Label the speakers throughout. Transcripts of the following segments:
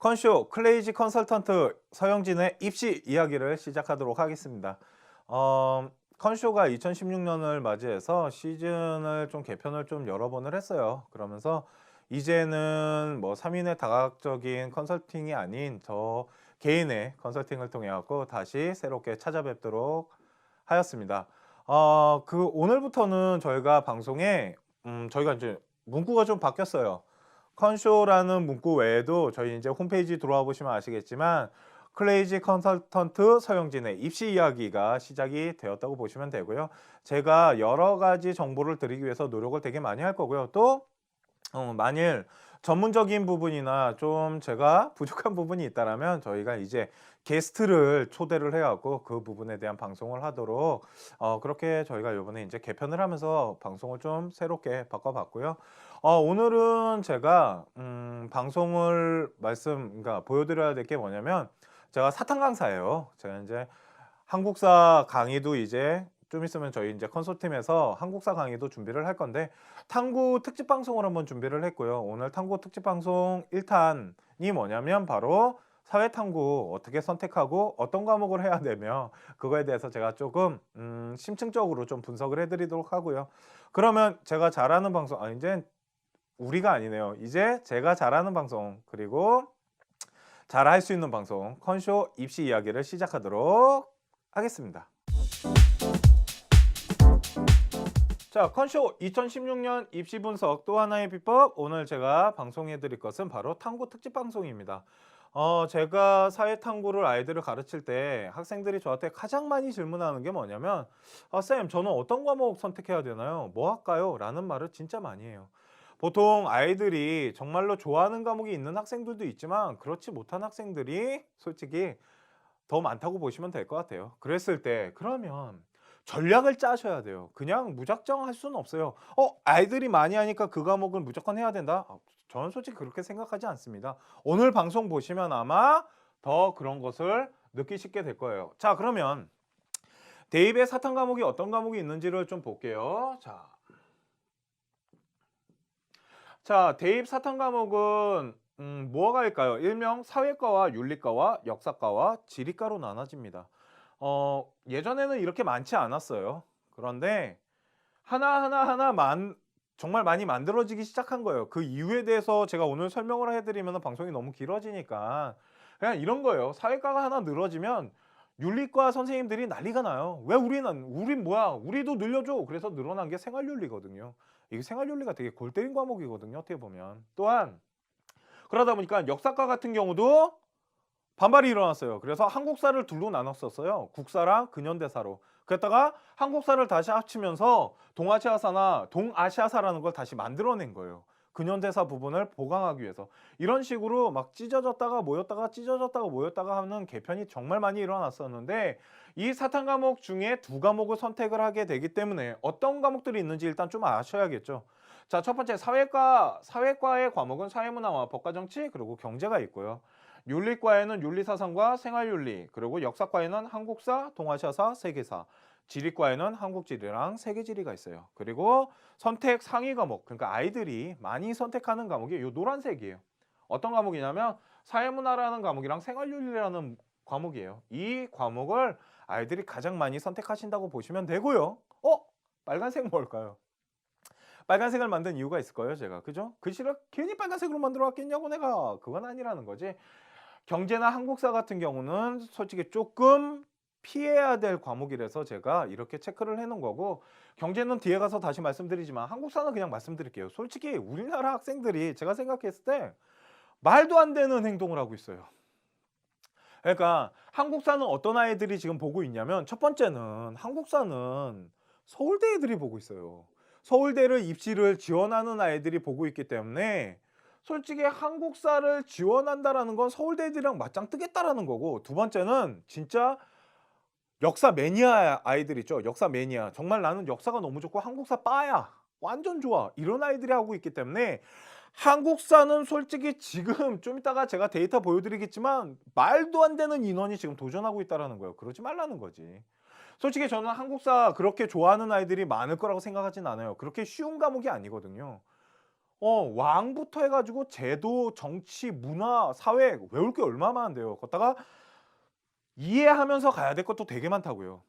Speaker 1: 컨쇼 클레이지 컨설턴트 서영진의 입시 이야기를 시작하도록 하겠습니다. 컨쇼가 2016년을 맞이해서 시즌을 좀 개편을 좀 여러 번을 했어요. 그러면서 이제는 뭐 3인의 다각적인 컨설팅이 아닌 저 개인의 컨설팅을 통해 갖고 다시 새롭게 찾아뵙도록 하였습니다. 오늘부터는 저희가 방송에 저희가 이제 문구가 좀 바뀌었어요. 컨쇼라는 문구 외에도 저희 이제 홈페이지 들어와 보시면 아시겠지만 클레이지 컨설턴트 서영진의 입시 이야기가 시작이 되었다고 보시면 되고요. 제가 여러 가지 정보를 드리기 위해서 노력을 되게 많이 할 거고요. 또 만일 전문적인 부분이나 좀 제가 부족한 부분이 있다라면 저희가 이제 게스트를 초대를 해갖고 그 부분에 대한 방송을 하도록 그렇게 저희가 이번에 이제 개편을 하면서 방송을 좀 새롭게 바꿔봤고요. 오늘은 제가 방송을 그러니까 보여드려야 될 게 뭐냐면 제가 사탕 강사예요. 제가 이제 한국사 강의도 이제 좀 있으면 저희 이제 컨소팀에서 한국사 강의도 준비를 할 건데 탐구 특집 방송을 한번 준비를 했고요. 오늘 탐구 특집 방송 1탄이 뭐냐면 바로 사회 탐구 어떻게 선택하고 어떤 과목을 해야 되며 그거에 대해서 제가 조금 심층적으로 좀 분석을 해드리도록 하고요. 그러면 제가 잘하는 방송 이제 우리가 아니네요. 이제 제가 잘하는 방송 그리고 잘할 수 있는 방송 컨쇼 입시 이야기를 시작하도록 하겠습니다. 자, 컨쇼 2016년 입시 분석 또 하나의 비법. 오늘 제가 방송해 드릴 것은 바로 탐구 특집 방송입니다. 제가 사회 탐구를 아이들을 가르칠 때 학생들이 저한테 가장 많이 질문하는 게 뭐냐면 쌤, 저는 어떤 과목 선택해야 되나요? 뭐 할까요? 라는 말을 진짜 많이 해요. 보통 아이들이 정말로 좋아하는 과목이 있는 학생들도 있지만 그렇지 못한 학생들이 솔직히 더 많다고 보시면 될 것 같아요. 그랬을 때 그러면 전략을 짜셔야 돼요. 그냥 무작정 할 수는 없어요. 아이들이 많이 하니까 그 과목은 무조건 해야 된다? 저는 솔직히 그렇게 생각하지 않습니다. 오늘 방송 보시면 아마 더 그런 것을 느끼시게 될 거예요. 자, 그러면 대입의 사탐 과목이 어떤 과목이 있는지를 좀 볼게요. 자, 대입 사탐 과목은 뭐가 일까요? 일명 사회과와 윤리과와 역사과와 지리과로 나눠집니다. 예전에는 이렇게 많지 않았어요. 그런데 하나하나 정말 많이 만들어지기 시작한 거예요. 그 이유에 대해서 제가 오늘 설명을 해드리면 방송이 너무 길어지니까 그냥 이런 거예요. 사회과가 하나 늘어지면 윤리과 선생님들이 난리가 나요. 왜 우린 뭐야? 우리도 늘려줘. 그래서 늘어난 게 생활윤리거든요. 이게 생활윤리가 되게 골 때린 과목이거든요. 어떻게 보면. 또한 그러다 보니까 역사과 같은 경우도 반발이 일어났어요. 그래서 한국사를 둘로 나눴었어요. 국사랑 근현대사로. 그랬다가 한국사를 다시 합치면서 동아시아사라는 걸 다시 만들어낸 거예요. 근현대사 부분을 보강하기 위해서. 이런 식으로 막 찢어졌다가 모였다가 찢어졌다가 모였다가 하는 개편이 정말 많이 일어났었는데 이 사탐 과목 중에 두 과목을 선택을 하게 되기 때문에 어떤 과목들이 있는지 일단 좀 아셔야겠죠. 자, 첫 번째 사회과의 과목은 사회문화와 법과정치 그리고 경제가 있고요. 윤리과에는 윤리사상과 생활윤리, 그리고 역사과에는 한국사, 동아시아사, 세계사, 지리과에는 한국지리랑 세계지리가 있어요. 그리고 선택 상위 과목, 그러니까 아이들이 많이 선택하는 과목이 이 노란색이에요. 어떤 과목이냐면 사회문화라는 과목이랑 생활윤리라는 과목이에요. 이 과목을 아이들이 가장 많이 선택하신다고 보시면 되고요. 빨간색 뭘까요? 빨간색을 만든 이유가 있을 거예요, 제가. 그죠? 글씨를 괜히 빨간색으로 만들어 왔겠냐고 내가. 그건 아니라는 거지. 경제나 한국사 같은 경우는 솔직히 조금 피해야 될 과목이라서 제가 이렇게 체크를 해 놓은 거고 경제는 뒤에 가서 다시 말씀드리지만 한국사는 그냥 말씀드릴게요. 솔직히 우리나라 학생들이 제가 생각했을 때 말도 안 되는 행동을 하고 있어요. 그러니까 한국사는 어떤 아이들이 지금 보고 있냐면 첫 번째는 한국사는 서울대 애들이 보고 있어요. 서울대를 입시를 지원하는 아이들이 보고 있기 때문에 솔직히 한국사를 지원한다라는 건 서울대 애들이랑 맞짱 뜨겠다라는 거고 두 번째는 진짜 역사 매니아 아이들 있죠. 역사 매니아. 정말 나는 역사가 너무 좋고 한국사 빠야. 완전 좋아. 이런 아이들이 하고 있기 때문에 한국사는 솔직히 지금 좀 이따가 제가 데이터 보여드리겠지만 말도 안 되는 인원이 지금 도전하고 있다는 거예요. 그러지 말라는 거지. 솔직히 저는 한국사 그렇게 좋아하는 아이들이 많을 거라고 생각하진 않아요. 그렇게 쉬운 과목이 아니거든요. 왕부터 해가지고 제도, 정치, 문화, 사회 외울 게 얼마나 많은데요. 거기다가 이해하면서 가야 될 것도 되게 많다고요.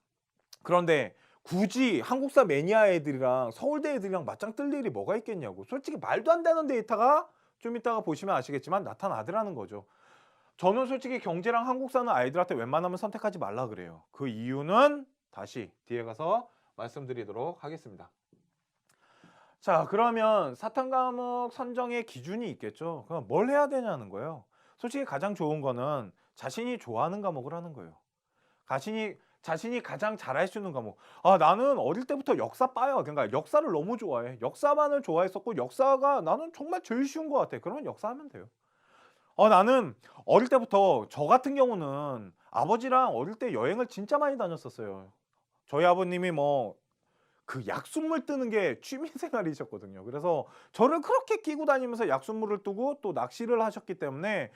Speaker 1: 그런데 굳이 한국사 매니아 애들이랑 서울대 애들이랑 맞짱 뜰 일이 뭐가 있겠냐고. 솔직히 말도 안 되는 데이터가 좀 이따가 보시면 아시겠지만 나타나더라는 거죠. 저는 솔직히 경제랑 한국사는 아이들한테 웬만하면 선택하지 말라 그래요. 그 이유는 다시 뒤에 가서 말씀드리도록 하겠습니다. 자, 그러면 사탐 과목 선정의 기준이 있겠죠. 그럼 뭘 해야 되냐는 거예요. 솔직히 가장 좋은 거는 자신이 좋아하는 과목을 하는 거예요. 자신이 가장 잘할 수 있는 과목. 아, 나는 어릴 때부터 역사 빠요. 그러니까 역사를 너무 좋아해. 역사만을 좋아했었고 역사가 나는 정말 제일 쉬운 것 같아. 그러면 역사하면 돼요. 나는 어릴 때부터 저 같은 경우는 아버지랑 어릴 때 여행을 진짜 많이 다녔었어요. 저희 아버님이 뭐 그 약순물 뜨는 게 취미 생활이셨거든요. 그래서 저를 그렇게 끼고 다니면서 약순물을 뜨고 또 낚시를 하셨기 때문에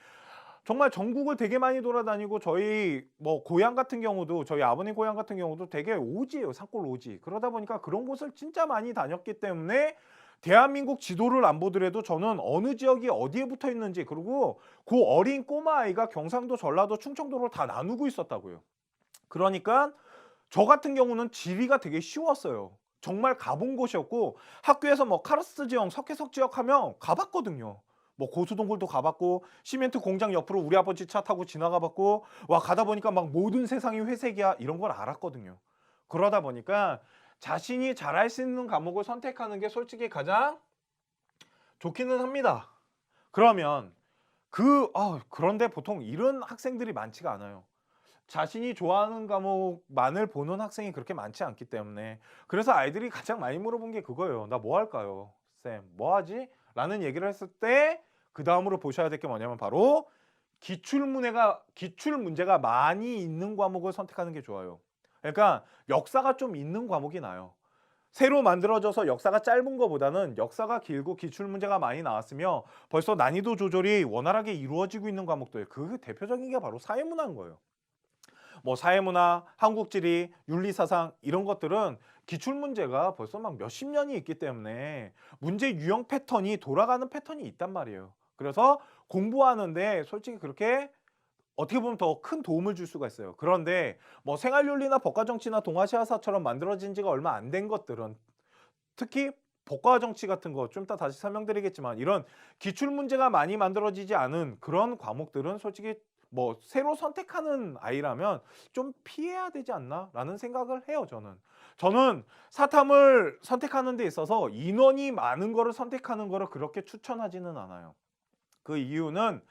Speaker 1: 정말 전국을 되게 많이 돌아다니고 저희 뭐 고향 같은 경우도 저희 아버님 고향 같은 경우도 되게 오지예요. 산골 오지. 그러다 보니까 그런 곳을 진짜 많이 다녔기 때문에 대한민국 지도를 안 보더라도 저는 어느 지역이 어디에 붙어 있는지 그리고 그 어린 꼬마 아이가 경상도, 전라도, 충청도를 다 나누고 있었다고요. 그러니까 저 같은 경우는 지리가 되게 쉬웠어요. 정말 가본 곳이었고 학교에서 뭐 카르스트 지역, 석회석 지역 하면 가봤거든요. 뭐 고수동굴도 가봤고 시멘트 공장 옆으로 우리 아버지 차 타고 지나가 봤고 와 가다 보니까 막 모든 세상이 회색이야 이런 걸 알았거든요. 그러다 보니까 자신이 잘할 수 있는 과목을 선택하는 게 솔직히 가장 좋기는 합니다. 그러면 그런데 보통 이런 학생들이 많지가 않아요. 자신이 좋아하는 과목만을 보는 학생이 그렇게 많지 않기 때문에 그래서 아이들이 가장 많이 물어본 게 그거예요. 나 뭐 할까요? 쌤, 뭐 하지? 라는 얘기를 했을 때 그 다음으로 보셔야 될 게 뭐냐면 바로 기출 문제가 많이 있는 과목을 선택하는 게 좋아요. 그러니까 역사가 좀 있는 과목이 나요. 새로 만들어져서 역사가 짧은 것보다는 역사가 길고 기출 문제가 많이 나왔으며 벌써 난이도 조절이 원활하게 이루어지고 있는 과목들 그 대표적인 게 바로 사회문화인 거예요. 뭐 사회문화, 한국지리, 윤리사상 이런 것들은 기출 문제가 벌써 막 몇십 년이 있기 때문에 문제 유형 패턴이 돌아가는 패턴이 있단 말이에요. 그래서 공부하는데 솔직히 그렇게 어떻게 보면 더 큰 도움을 줄 수가 있어요. 그런데 뭐 생활윤리나 법과정치나 동아시아사처럼 만들어진 지가 얼마 안 된 것들은 특히 법과정치 같은 거 좀 이따 다시 설명드리겠지만 이런 기출 문제가 많이 만들어지지 않은 그런 과목들은 솔직히 뭐 새로 선택하는 아이라면 좀 피해야 되지 않나라는 생각을 해요, 저는. 저는 사탐을 선택하는 데 있어서 인원이 많은 거를 선택하는 거를 그렇게 추천하지는 않아요. 그 이유는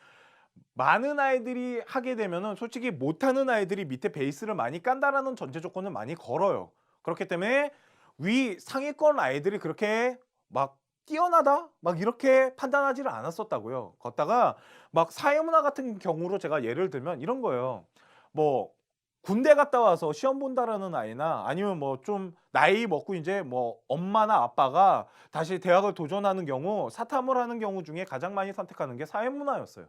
Speaker 1: 많은 아이들이 하게 되면은 솔직히 못하는 아이들이 밑에 베이스를 많이 깐다라는 전제 조건을 많이 걸어요. 그렇기 때문에 위 상위권 아이들이 그렇게 막 뛰어나다 막 이렇게 판단하지를 않았었다고요. 걷다가 막 사회문화 같은 경우로 제가 예를 들면 이런 거예요. 뭐 군대 갔다 와서 시험 본다라는 아이나 아니면 뭐 좀 나이 먹고 이제 뭐 엄마나 아빠가 다시 대학을 도전하는 경우 사탐을 하는 경우 중에 가장 많이 선택하는 게 사회문화였어요.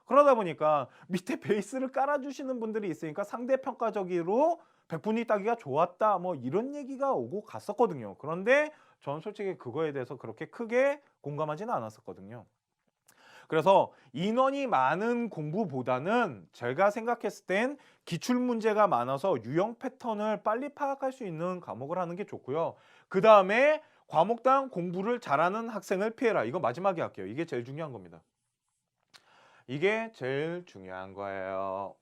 Speaker 1: 그러다 보니까 밑에 베이스를 깔아주시는 분들이 있으니까 상대평가적으로 백분위 따기가 좋았다 뭐 이런 얘기가 오고 갔었거든요. 그런데 저는 솔직히 그거에 대해서 그렇게 크게 공감하지는 않았었거든요. 그래서 인원이 많은 공부보다는 제가 생각했을 땐 기출 문제가 많아서 유형 패턴을 빨리 파악할 수 있는 과목을 하는 게 좋고요. 그 다음에 과목당 공부를 잘하는 학생을 피해라. 이거 마지막에 할게요. 이게 제일 중요한 겁니다. 이게 제일 중요한 거예요.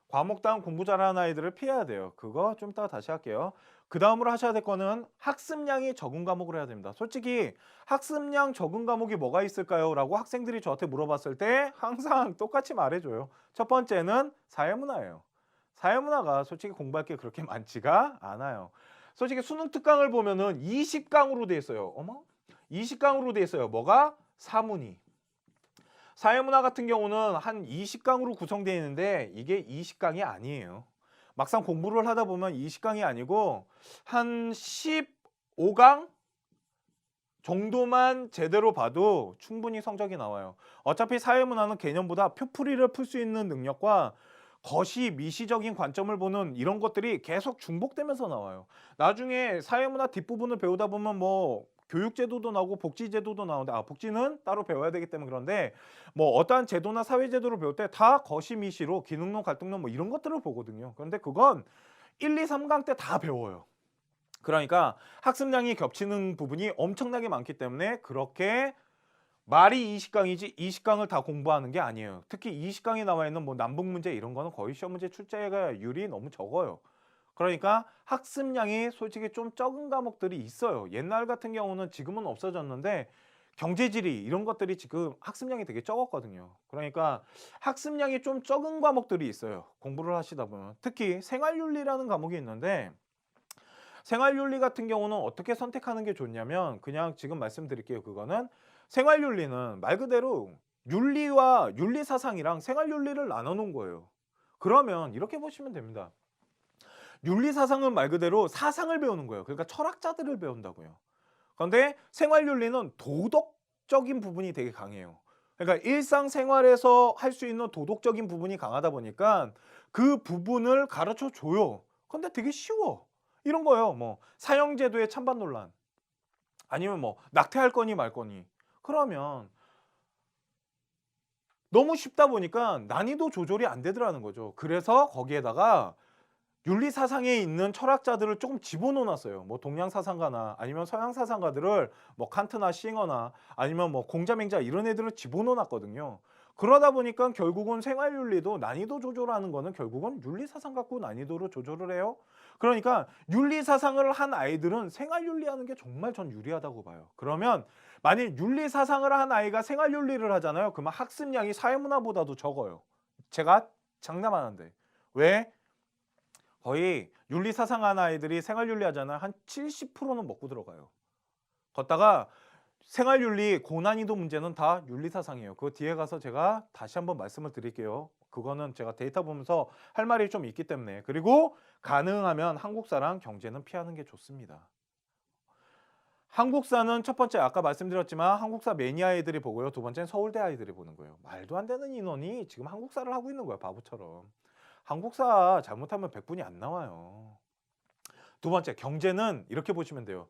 Speaker 1: 과목당 공부 잘하는 아이들을 피해야 돼요. 그거 좀 이따가 다시 할게요. 그 다음으로 하셔야 될 거는 학습량이 적은 과목을 해야 됩니다. 솔직히 학습량 적은 과목이 뭐가 있을까요? 라고 학생들이 저한테 물어봤을 때 항상 똑같이 말해줘요. 첫 번째는 사회문화예요. 사회문화가 솔직히 공부할 게 그렇게 많지가 않아요. 솔직히 수능 특강을 보면은 20강으로 돼 있어요. 어머? 20강으로 돼 있어요. 뭐가? 사문이. 사회문화 같은 경우는 한 20강으로 구성되어 있는데 이게 20강이 아니에요. 막상 공부를 하다 보면 20강이 아니고 한 15강 정도만 제대로 봐도 충분히 성적이 나와요. 어차피 사회문화는 개념보다 표풀이를 풀 수 있는 능력과 거시 미시적인 관점을 보는 이런 것들이 계속 중복되면서 나와요. 나중에 사회문화 뒷부분을 배우다 보면 뭐 교육제도도 나오고 복지제도도 나오는데 복지는 따로 배워야 되기 때문에 그런데 뭐 어떠한 제도나 사회제도를 배울 때 다 거시미시로 기능론, 갈등론 뭐 이런 것들을 보거든요. 그런데 그건 1, 2, 3강 때 다 배워요. 그러니까 학습량이 겹치는 부분이 엄청나게 많기 때문에 그렇게 말이 20강이지 20강을 다 공부하는 게 아니에요. 특히 20강에 나와 있는 뭐 남북 문제 이런 거는 거의 시험 문제 출제율이 너무 적어요. 그러니까 학습량이 솔직히 좀 적은 과목들이 있어요. 옛날 같은 경우는 지금은 없어졌는데 경제지리 이런 것들이 지금 학습량이 되게 적었거든요. 그러니까 학습량이 좀 적은 과목들이 있어요. 공부를 하시다 보면. 특히 생활윤리라는 과목이 있는데 생활윤리 같은 경우는 어떻게 선택하는 게 좋냐면 그냥 지금 말씀드릴게요. 그거는 생활윤리는 말 그대로 윤리와 윤리사상이랑 생활윤리를 나눠 놓은 거예요. 그러면 이렇게 보시면 됩니다. 윤리사상은 말 그대로 사상을 배우는 거예요. 그러니까 철학자들을 배운다고요. 그런데 생활윤리는 도덕적인 부분이 되게 강해요. 그러니까 일상생활에서 할 수 있는 도덕적인 부분이 강하다 보니까 그 부분을 가르쳐 줘요. 근데 되게 쉬워. 이런 거예요. 뭐 사형제도의 찬반 논란 아니면 뭐 낙태할 거니 말 거니. 그러면 너무 쉽다 보니까 난이도 조절이 안 되더라는 거죠. 그래서 거기에다가 윤리 사상에 있는 철학자들을 조금 집어넣어 놨어요. 뭐 동양 사상가나 아니면 서양 사상가들을 뭐 칸트나 싱어나 아니면 뭐 공자맹자 이런 애들을 집어넣어 놨거든요. 그러다 보니까 결국은 생활윤리도 난이도 조절하는 거는 결국은 윤리 사상 갖고 난이도를 조절을 해요. 그러니까 윤리 사상을 한 아이들은 생활윤리 하는 게 정말 전 유리하다고 봐요. 그러면 만일 윤리 사상을 한 아이가 생활윤리를 하잖아요. 그러면 학습량이 사회문화보다도 적어요. 제가 장담하는데. 왜? 거의 윤리 사상하는 아이들이 생활윤리 하잖아요. 한 70%는 먹고 들어가요. 걷다가 생활윤리 고난이도 문제는 다 윤리사상이에요. 그 뒤에 가서 제가 다시 한번 말씀을 드릴게요. 그거는 제가 데이터 보면서 할 말이 좀 있기 때문에. 그리고 가능하면 한국사랑 경제는 피하는 게 좋습니다. 한국사는 첫 번째 아까 말씀드렸지만 한국사 매니아 아이들이 보고요. 두 번째는 서울대 아이들이 보는 거예요. 말도 안 되는 인원이 지금 한국사를 하고 있는 거야. 바보처럼. 한국사 잘못하면 100분이 안 나와요. 두 번째 경제는 이렇게 보시면 돼요.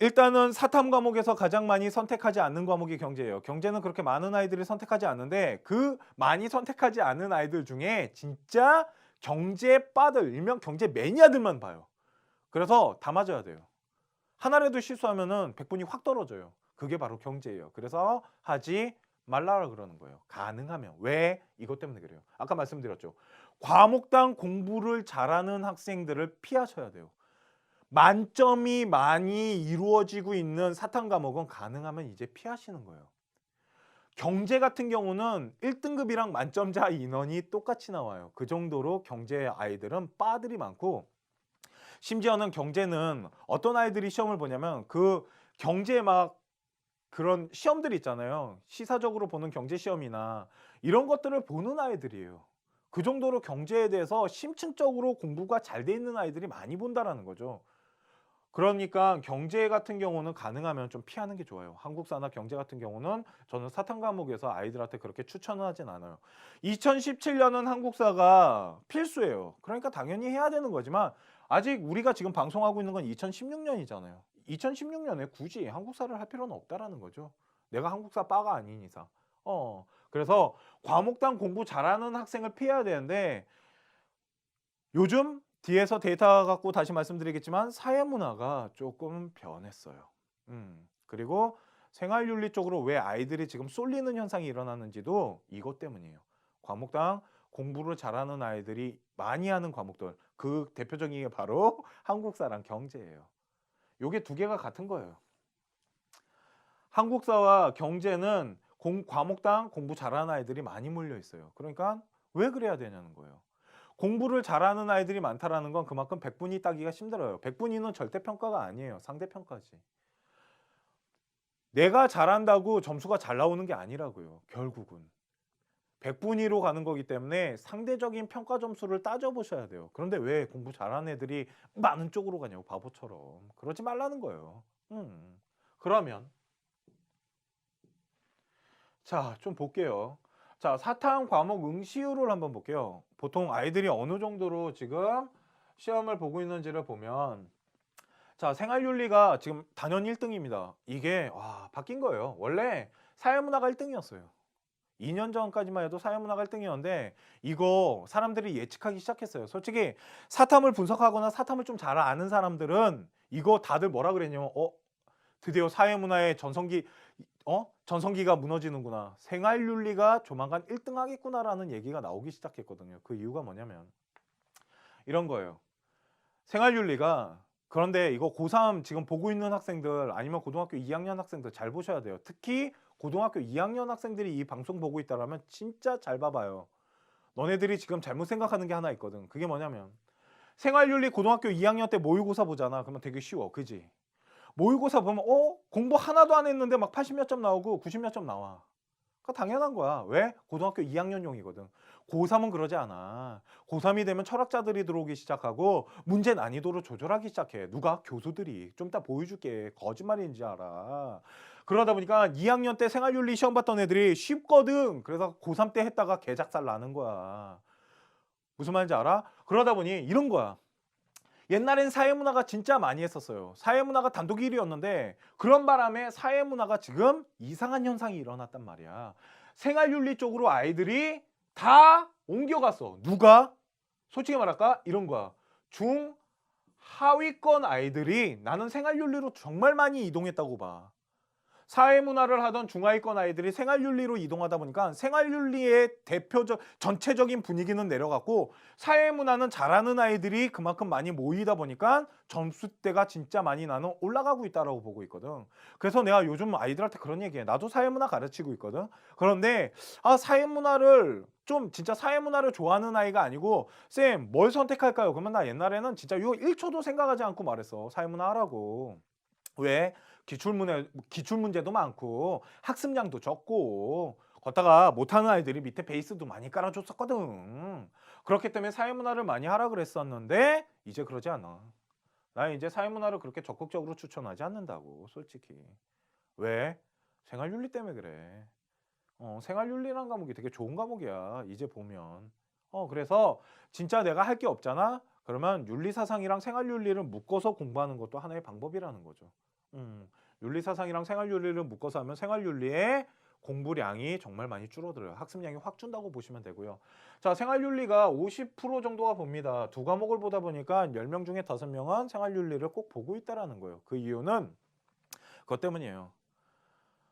Speaker 1: 일단은 사탐 과목에서 가장 많이 선택하지 않는 과목이 경제예요. 경제는 그렇게 많은 아이들이 선택하지 않는데 그 많이 선택하지 않는 아이들 중에 진짜 경제 빠들, 일명 경제 매니아들만 봐요. 그래서 다 맞아야 돼요. 하나라도 실수하면은 100분이 확 떨어져요. 그게 바로 경제예요. 그래서 하지 말라라 그러는 거예요. 가능하면. 왜? 이것 때문에 그래요. 아까 말씀드렸죠. 과목당 공부를 잘하는 학생들을 피하셔야 돼요. 만점이 많이 이루어지고 있는 사탐 과목은 가능하면 이제 피하시는 거예요. 경제 같은 경우는 1등급이랑 만점자 인원이 똑같이 나와요. 그 정도로 경제 아이들은 빠들이 많고 심지어는 경제는 어떤 아이들이 시험을 보냐면 그 경제 막 그런 시험들 있잖아요. 시사적으로 보는 경제 시험이나 이런 것들을 보는 아이들이에요. 그 정도로 경제에 대해서 심층적으로 공부가 잘 돼 있는 아이들이 많이 본다라는 거죠. 그러니까 경제 같은 경우는 가능하면 좀 피하는 게 좋아요. 한국사나 경제 같은 경우는 저는 사탐 과목에서 아이들한테 그렇게 추천을 하진 않아요. 2017년은 한국사가 필수예요. 그러니까 당연히 해야 되는 거지만 아직 우리가 지금 방송하고 있는 건 2016년이잖아요. 2016년에 굳이 한국사를 할 필요는 없다라는 거죠. 내가 한국사 빠가 아닌 이상. 그래서 과목당 공부 잘하는 학생을 피해야 되는데 요즘 뒤에서 데이터 갖고 다시 말씀드리겠지만 사회문화가 조금 변했어요. 그리고 생활윤리 쪽으로 왜 아이들이 지금 쏠리는 현상이 일어나는지도 이것 때문이에요. 과목당 공부를 잘하는 아이들이 많이 하는 과목들 그 대표적인 게 바로 한국사랑 경제예요. 요게 두 개가 같은 거예요. 한국사와 경제는 과목당 공부 잘하는 아이들이 많이 몰려 있어요. 그러니까 왜 그래야 되냐는 거예요. 공부를 잘하는 아이들이 많다라는 건 그만큼 100분위 따기가 힘들어요. 100분위는 절대평가가 아니에요. 상대평가지. 내가 잘한다고 점수가 잘 나오는 게 아니라고요. 결국은. 100분위로 가는 거기 때문에 상대적인 평가 점수를 따져보셔야 돼요. 그런데 왜 공부 잘하는 애들이 많은 쪽으로 가냐고 바보처럼. 그러지 말라는 거예요. 그러면 자, 좀 볼게요. 자, 사탐 과목 응시율을 한번 볼게요. 보통 아이들이 어느 정도로 지금 시험을 보고 있는지를 보면 자, 생활윤리가 지금 단연 1등입니다. 이게 바뀐 거예요. 원래 사회문화가 1등이었어요. 2년 전까지만 해도 사회문화가 1등이었는데 이거 사람들이 예측하기 시작했어요. 솔직히 사탐을 분석하거나 사탐을 좀 잘 아는 사람들은 이거 다들 뭐라 그랬냐면 드디어 사회문화의 전성기가 무너지는구나. 생활윤리가 조만간 1등 하겠구나라는 얘기가 나오기 시작했거든요. 그 이유가 뭐냐면 이런 거예요. 생활윤리가 그런데 이거 고3 지금 보고 있는 학생들 아니면 고등학교 2학년 학생들 잘 보셔야 돼요. 특히 고등학교 2학년 학생들이 이 방송 보고 있다라면 진짜 잘 봐봐요. 너네들이 지금 잘못 생각하는 게 하나 있거든. 그게 뭐냐면 생활윤리 고등학교 2학년 때 모의고사 보잖아. 그러면 되게 쉬워. 그지? 모의고사 보면 공부 하나도 안 했는데 막 80 몇 점 나오고 90 몇 점 나와. 그거 당연한 거야. 왜? 고등학교 2학년용이거든. 고3은 그러지 않아. 고3이 되면 철학자들이 들어오기 시작하고 문제 난이도를 조절하기 시작해. 누가? 교수들이. 좀 이따 보여줄게. 거짓말인지 알아. 그러다 보니까 2학년 때 생활윤리 시험 봤던 애들이 쉽거든. 그래서 고3 때 했다가 개작살 나는 거야. 무슨 말인지 알아? 그러다 보니 이런 거야. 옛날엔 사회문화가 진짜 많이 했었어요. 사회문화가 단독 1위였는데 그런 바람에 사회문화가 지금 이상한 현상이 일어났단 말이야. 생활윤리 쪽으로 아이들이 다 옮겨갔어. 누가? 솔직히 말할까? 이런 거야. 중하위권 아이들이 나는 생활윤리로 정말 많이 이동했다고 봐. 사회문화를 하던 중하위권 아이들이 생활윤리로 이동하다 보니까 생활윤리의 전체적인 분위기는 내려갔고 사회문화는 잘하는 아이들이 그만큼 많이 모이다 보니까 점수대가 진짜 많이 나는 올라가고 있다라고 보고 있거든. 그래서 내가 요즘 아이들한테 그런 얘기해. 나도 사회문화 가르치고 있거든. 그런데 사회문화를 좀 진짜 사회문화를 좋아하는 아이가 아니고 쌤 뭘 선택할까요? 그러면 나 옛날에는 진짜 이거 1초도 생각하지 않고 말했어. 사회문화 하라고. 왜? 기출문제도 많고 학습량도 적고 걷다가 못하는 아이들이 밑에 베이스도 많이 깔아줬었거든. 그렇기 때문에 사회문화를 많이 하라 그랬었는데 이제 그러지 않아. 나 이제 사회문화를 그렇게 적극적으로 추천하지 않는다고 솔직히. 왜? 생활윤리 때문에 그래. 생활윤리라는 과목이 되게 좋은 과목이야 이제 보면. 그래서 진짜 내가 할 게 없잖아. 그러면 윤리사상이랑 생활윤리를 묶어서 공부하는 것도 하나의 방법이라는 거죠. 윤리사상이랑 생활윤리를 묶어서 하면 생활윤리의 공부량이 정말 많이 줄어들어요. 학습량이 확 준다고 보시면 되고요. 자, 생활윤리가 50% 정도가 봅니다. 두 과목을 보다 보니까 10명 중에 5명은 생활윤리를 꼭 보고 있다는 거예요. 그 이유는 그것 때문이에요.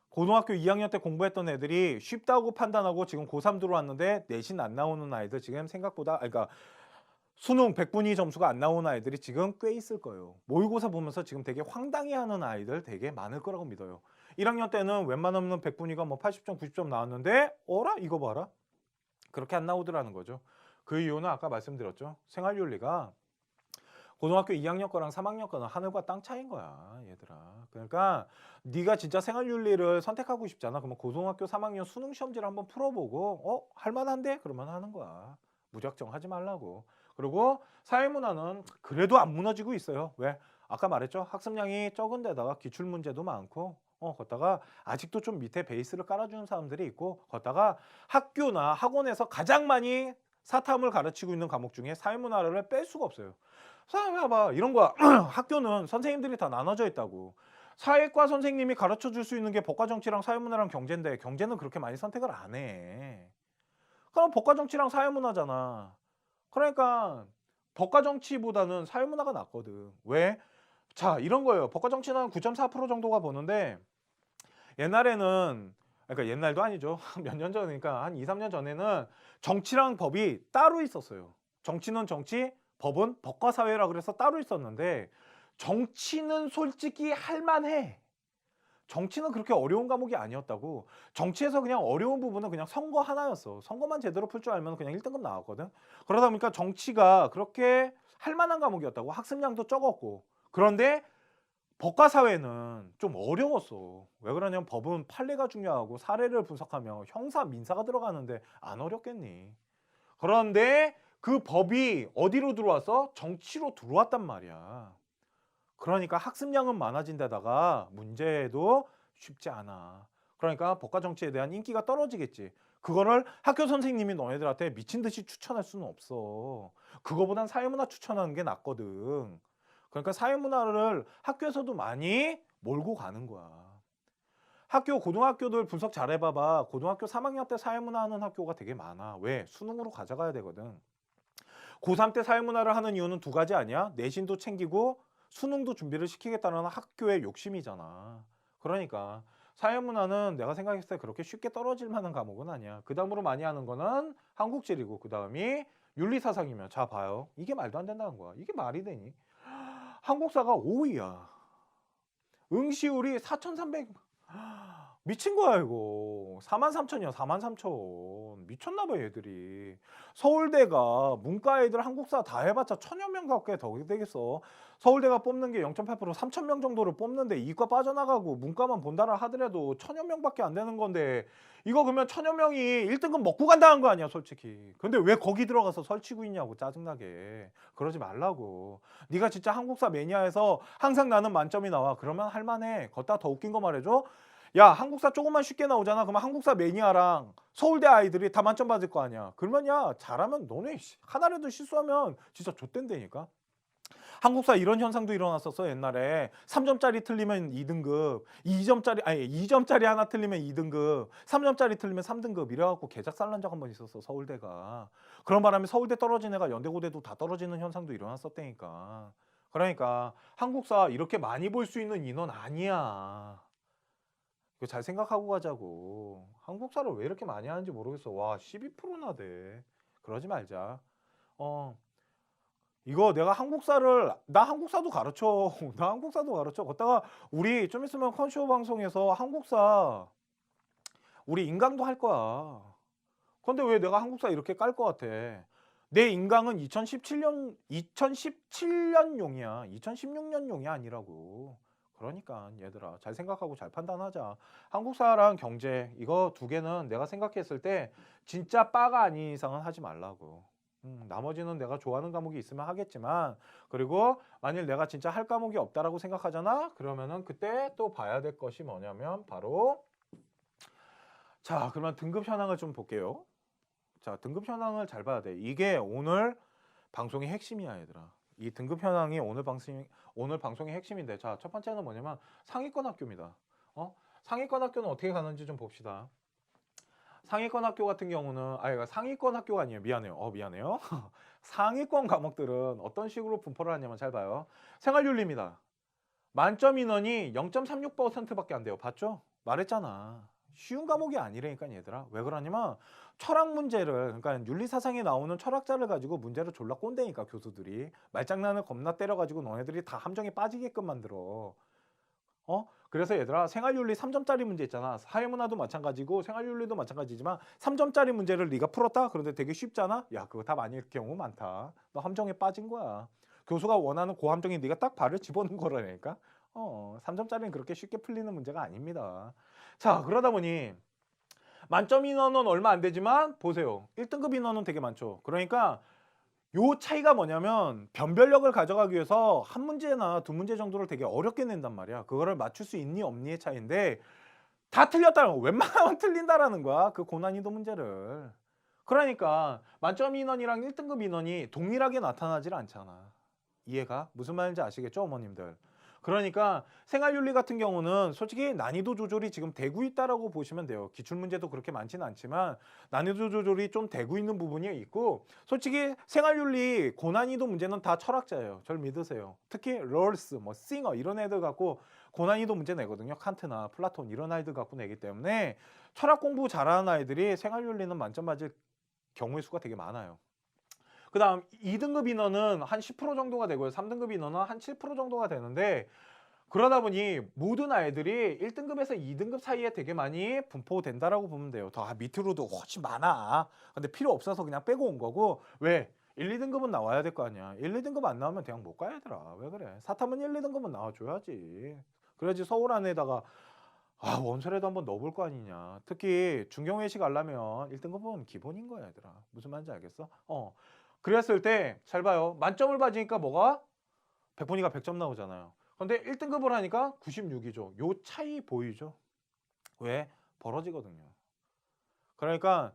Speaker 1: 고등학교 2학년 때 공부했던 애들이 쉽다고 판단하고 지금 고3 들어왔는데 내신 안 나오는 아이들 지금 생각보다 그러니까 수능 100분위 점수가 안 나오는 아이들이 지금 꽤 있을 거예요. 모의고사 보면서 지금 되게 황당해하는 아이들 되게 많을 거라고 믿어요. 1학년 때는 웬만하면 100분위가 뭐 80점, 90점 나왔는데 어라? 이거 봐라. 그렇게 안 나오더라는 거죠. 그 이유는 아까 말씀드렸죠. 생활윤리가 고등학교 2학년 거랑 3학년 거는 하늘과 땅 차이인 거야, 얘들아. 그러니까 네가 진짜 생활윤리를 선택하고 싶잖아. 그러면 고등학교 3학년 수능 시험지를 한번 풀어보고 할만한데? 그러면 하는 거야. 무작정 하지 말라고. 그리고 사회문화는 그래도 안 무너지고 있어요. 왜? 아까 말했죠. 학습량이 적은 데다가 기출문제도 많고 걷다가 아직도 좀 밑에 베이스를 깔아주는 사람들이 있고 걷다가 학교나 학원에서 가장 많이 사탐을 가르치고 있는 과목 중에 사회문화를 뺄 수가 없어요. 봐봐 이런 거야. 학교는 선생님들이 다 나눠져 있다고. 사회과 선생님이 가르쳐 줄 수 있는 게 법과 정치랑 사회문화랑 경제인데 경제는 그렇게 많이 선택을 안 해. 그럼 법과 정치랑 사회문화잖아. 그러니까 법과 정치보다는 사회문화가 낫거든. 왜? 자, 이런 거예요. 법과 정치는 9.4% 정도가 보는데 옛날에는 그러니까 옛날도 아니죠. 몇 년 전이니까 한 2, 3년 전에는 정치랑 법이 따로 있었어요. 정치는 정치, 법은 법과 사회라 그래서 따로 있었는데 정치는 솔직히 할만해. 정치는 그렇게 어려운 과목이 아니었다고. 정치에서 그냥 어려운 부분은 그냥 선거 하나였어. 선거만 제대로 풀 줄 알면 그냥 1등급 나왔거든. 그러다 보니까 정치가 그렇게 할 만한 과목이었다고. 학습량도 적었고. 그런데 법과 사회는 좀 어려웠어. 왜 그러냐면 법은 판례가 중요하고 사례를 분석하며 형사 민사가 들어가는데 안 어렵겠니? 그런데 그 법이 어디로 들어와서 정치로 들어왔단 말이야. 그러니까 학습량은 많아진 데다가 문제도 쉽지 않아. 그러니까 법과 정치에 대한 인기가 떨어지겠지. 그거를 학교 선생님이 너네들한테 미친 듯이 추천할 수는 없어. 그거보단 사회문화 추천하는 게 낫거든. 그러니까 사회문화를 학교에서도 많이 몰고 가는 거야. 고등학교들 분석 잘 해봐봐. 고등학교 3학년 때 사회문화 하는 학교가 되게 많아. 왜? 수능으로 가져가야 되거든. 고3 때 사회문화를 하는 이유는 두 가지 아니야? 내신도 챙기고 수능도 준비를 시키겠다는 학교의 욕심이잖아. 그러니까 사회문화는 내가 생각했을 때 그렇게 쉽게 떨어질 만한 과목은 아니야. 그 다음으로 많이 하는 거는 한국지리고 그 다음이 윤리사상이면 자 봐요. 이게 말도 안 된다는 거야. 이게 말이 되니? 한국사가 5위야. 응시율이 4,300 미친 거야 이거. 43,000이야 43,000. 미쳤나 봐 얘들이. 서울대가 문과 애들 한국사 다 해봤자 1,000여 명 가까이 더 되겠어. 서울대가 뽑는 게 0.8% 3,000명 정도를 뽑는데 이과 빠져나가고 문과만 본다라 하더라도 1,000여 명밖에 안 되는 건데 이거 그러면 1,000여 명이 1등급 먹고 간다는 거 아니야 솔직히. 근데 왜 거기 들어가서 설치고 있냐고 짜증나게. 그러지 말라고. 네가 진짜 한국사 매니아에서 항상 나는 만점이 나와. 그러면 할만해. 걷다 더 웃긴 거 말해줘. 야 한국사 조금만 쉽게 나오잖아. 그러면 한국사 매니아랑 서울대 아이들이 다 만점 받을 거 아니야. 그러면 야 잘하면 너네 하나라도 실수하면 진짜 좆된다니까. 한국사 이런 현상도 일어났었어 옛날에. 3점짜리 틀리면 2등급, 2점짜리 하나 틀리면 2등급, 3점짜리 틀리면 3등급 이래갖고 개작살 난 적 한 번 있었어 서울대가. 그런 바람에 서울대 떨어진 애가 연대고대도 다 떨어지는 현상도 일어났었다니까. 그러니까 한국사 이렇게 많이 볼 수 있는 인원 아니야. 이거 잘 생각하고 가자고. 한국사를 왜 이렇게 많이 하는지 모르겠어. 와 12%나 돼. 그러지 말자. 이거 내가 나 한국사도 가르쳐. 나 한국사도 가르쳐. 걷다가 우리 좀 있으면 컨쇼 방송에서 한국사 우리 인강도 할 거야. 근데 왜 내가 한국사 이렇게 깔 것 같아? 내 인강은 2017년용이야. 2016년용이 아니라고. 그러니까 얘들아 잘 생각하고 잘 판단하자. 한국사랑 경제 이거 두 개는 내가 생각했을 때 진짜 빠가 아닌 이상은 하지 말라고. 나머지는 내가 좋아하는 과목이 있으면 하겠지만 그리고 만일 내가 진짜 할 과목이 없다라고 생각하잖아. 그러면은 그때 또 봐야 될 것이 뭐냐면 바로 자 그러면 등급 현황을 좀 볼게요. 자 등급 현황을 잘 봐야 돼. 이게 오늘 방송의 핵심이야 얘들아. 이 등급 현황이 오늘 방송의 핵심인데 자 첫 번째는 뭐냐면 상위권 학교입니다. 상위권 학교는 어떻게 가는지 좀 봅시다. 상위권 학교 같은 경우는 그러니까 상위권 학교가 아니에요. 미안해요. 미안해요. 상위권 과목들은 어떤 식으로 분포를 하냐면 잘 봐요. 생활윤리입니다. 만점 인원이 0.36%밖에 안 돼요. 봤죠? 말했잖아. 쉬운 과목이 아니라니까 얘들아. 왜 그러냐면 철학 문제를 그러니까 윤리사상에 나오는 철학자를 가지고 문제를 졸라 꼰대니까 교수들이 말장난을 겁나 때려가지고 너네들이 다 함정에 빠지게끔 만들어. 그래서 얘들아 생활윤리 3점짜리 문제 있잖아. 사회문화도 마찬가지고 생활윤리도 마찬가지지만 3점짜리 문제를 네가 풀었다? 그런데 되게 쉽잖아? 야 그거 답 아닐 경우 많다. 너 함정에 빠진 거야. 교수가 원하는 고함정에 네가 딱 발을 집어넣은 거라니까. 3점짜리는 그렇게 쉽게 풀리는 문제가 아닙니다. 자 그러다 보니 만점 인원은 얼마 안 되지만 보세요. 1등급 인원은 되게 많죠. 그러니까 요 차이가 뭐냐면 변별력을 가져가기 위해서 한 문제나 두 문제 정도를 되게 어렵게 낸단 말이야. 그거를 맞출 수 있니 없니의 차이인데 다 틀렸다는 거. 웬만하면 틀린다라는 거야. 그 고난이도 문제를. 그러니까 만점 인원이랑 1등급 인원이 동일하게 나타나질 않잖아. 이해가? 무슨 말인지 아시겠죠 어머님들? 그러니까 생활윤리 같은 경우는 솔직히 난이도 조절이 지금 되고 있다라고 보시면 돼요. 기출문제도 그렇게 많지는 않지만 난이도 조절이 좀 되고 있는 부분이 있고 솔직히 생활윤리 고난이도 문제는 다 철학자예요. 절 믿으세요. 특히 롤스, 싱어 이런 애들 갖고 고난이도 문제 내거든요. 칸트나 플라톤 이런 아이들 갖고 내기 때문에 철학 공부 잘하는 아이들이 생활윤리는 만점 맞을 경우의 수가 되게 많아요. 그 다음 2등급 인원은 한 10% 정도가 되고요. 3등급 인원은 한 7% 정도가 되는데 그러다 보니 모든 아이들이 1등급에서 2등급 사이에 되게 많이 분포된다라고 보면 돼요. 더 밑으로도 훨씬 많아. 근데 필요 없어서 그냥 빼고 온 거고 왜? 1, 2등급은 나와야 될 거 아니야. 1, 2등급 안 나오면 그냥 못 가야 되더라. 왜 그래? 사탐은 1, 2등급은 나와줘야지. 그래야지 서울 안에다가 원서라도 한번 넣어볼 거 아니냐. 특히 중경외시 가려면 1등급은 기본인 거야 얘들아. 무슨 말인지 알겠어? 그랬을 때 잘 봐요. 만점을 받으니까 뭐가? 백분위가 100점 나오잖아요. 근데 1등급을 하니까 96이죠. 요 차이 보이죠? 왜? 벌어지거든요. 그러니까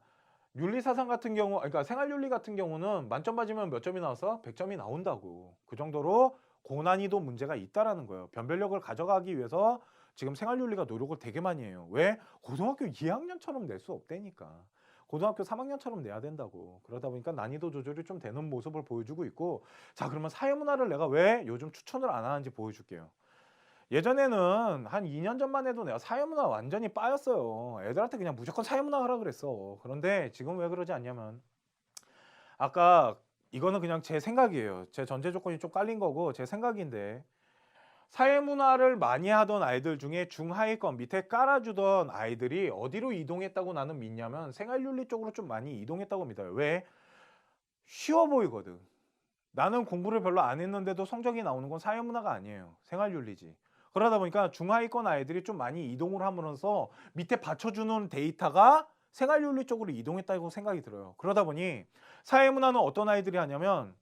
Speaker 1: 윤리사상 같은 경우, 그러니까 생활윤리 같은 경우는 만점 받으면 몇 점이 나와서 100점이 나온다고. 그 정도로 고난이도 문제가 있다라는 거예요. 변별력을 가져가기 위해서 지금 생활윤리가 노력을 되게 많이 해요. 왜? 고등학교 2학년처럼 낼 수 없다니까. 고등학교 3학년처럼 내야 된다고. 그러다 보니까 난이도 조절이 좀 되는 모습을 보여주고 있고, 자, 그러면 사회문화를 내가 왜 요즘 추천을 안 하는지 보여줄게요. 예전에는 한 2년 전만 해도 내가 사회문화 완전히 빠였어요. 애들한테 그냥 무조건 사회문화 하라 그랬어. 그런데 지금 왜 그러지 않냐면, 아까 이거는 그냥 제 생각이에요. 제 전제 조건이 좀 깔린 거고 제 생각인데, 사회문화를 많이 하던 아이들 중에 중하위권 밑에 깔아주던 아이들이 어디로 이동했다고 나는 믿냐면 생활윤리 쪽으로 좀 많이 이동했다고 믿어요. 왜? 쉬워 보이거든. 나는 공부를 별로 안 했는데도 성적이 나오는 건 사회문화가 아니에요. 생활윤리지. 그러다 보니까 중하위권 아이들이 좀 많이 이동을 하면서 밑에 받쳐주는 데이터가 생활윤리 쪽으로 이동했다고 생각이 들어요. 그러다 보니 사회문화는 어떤 아이들이 하냐면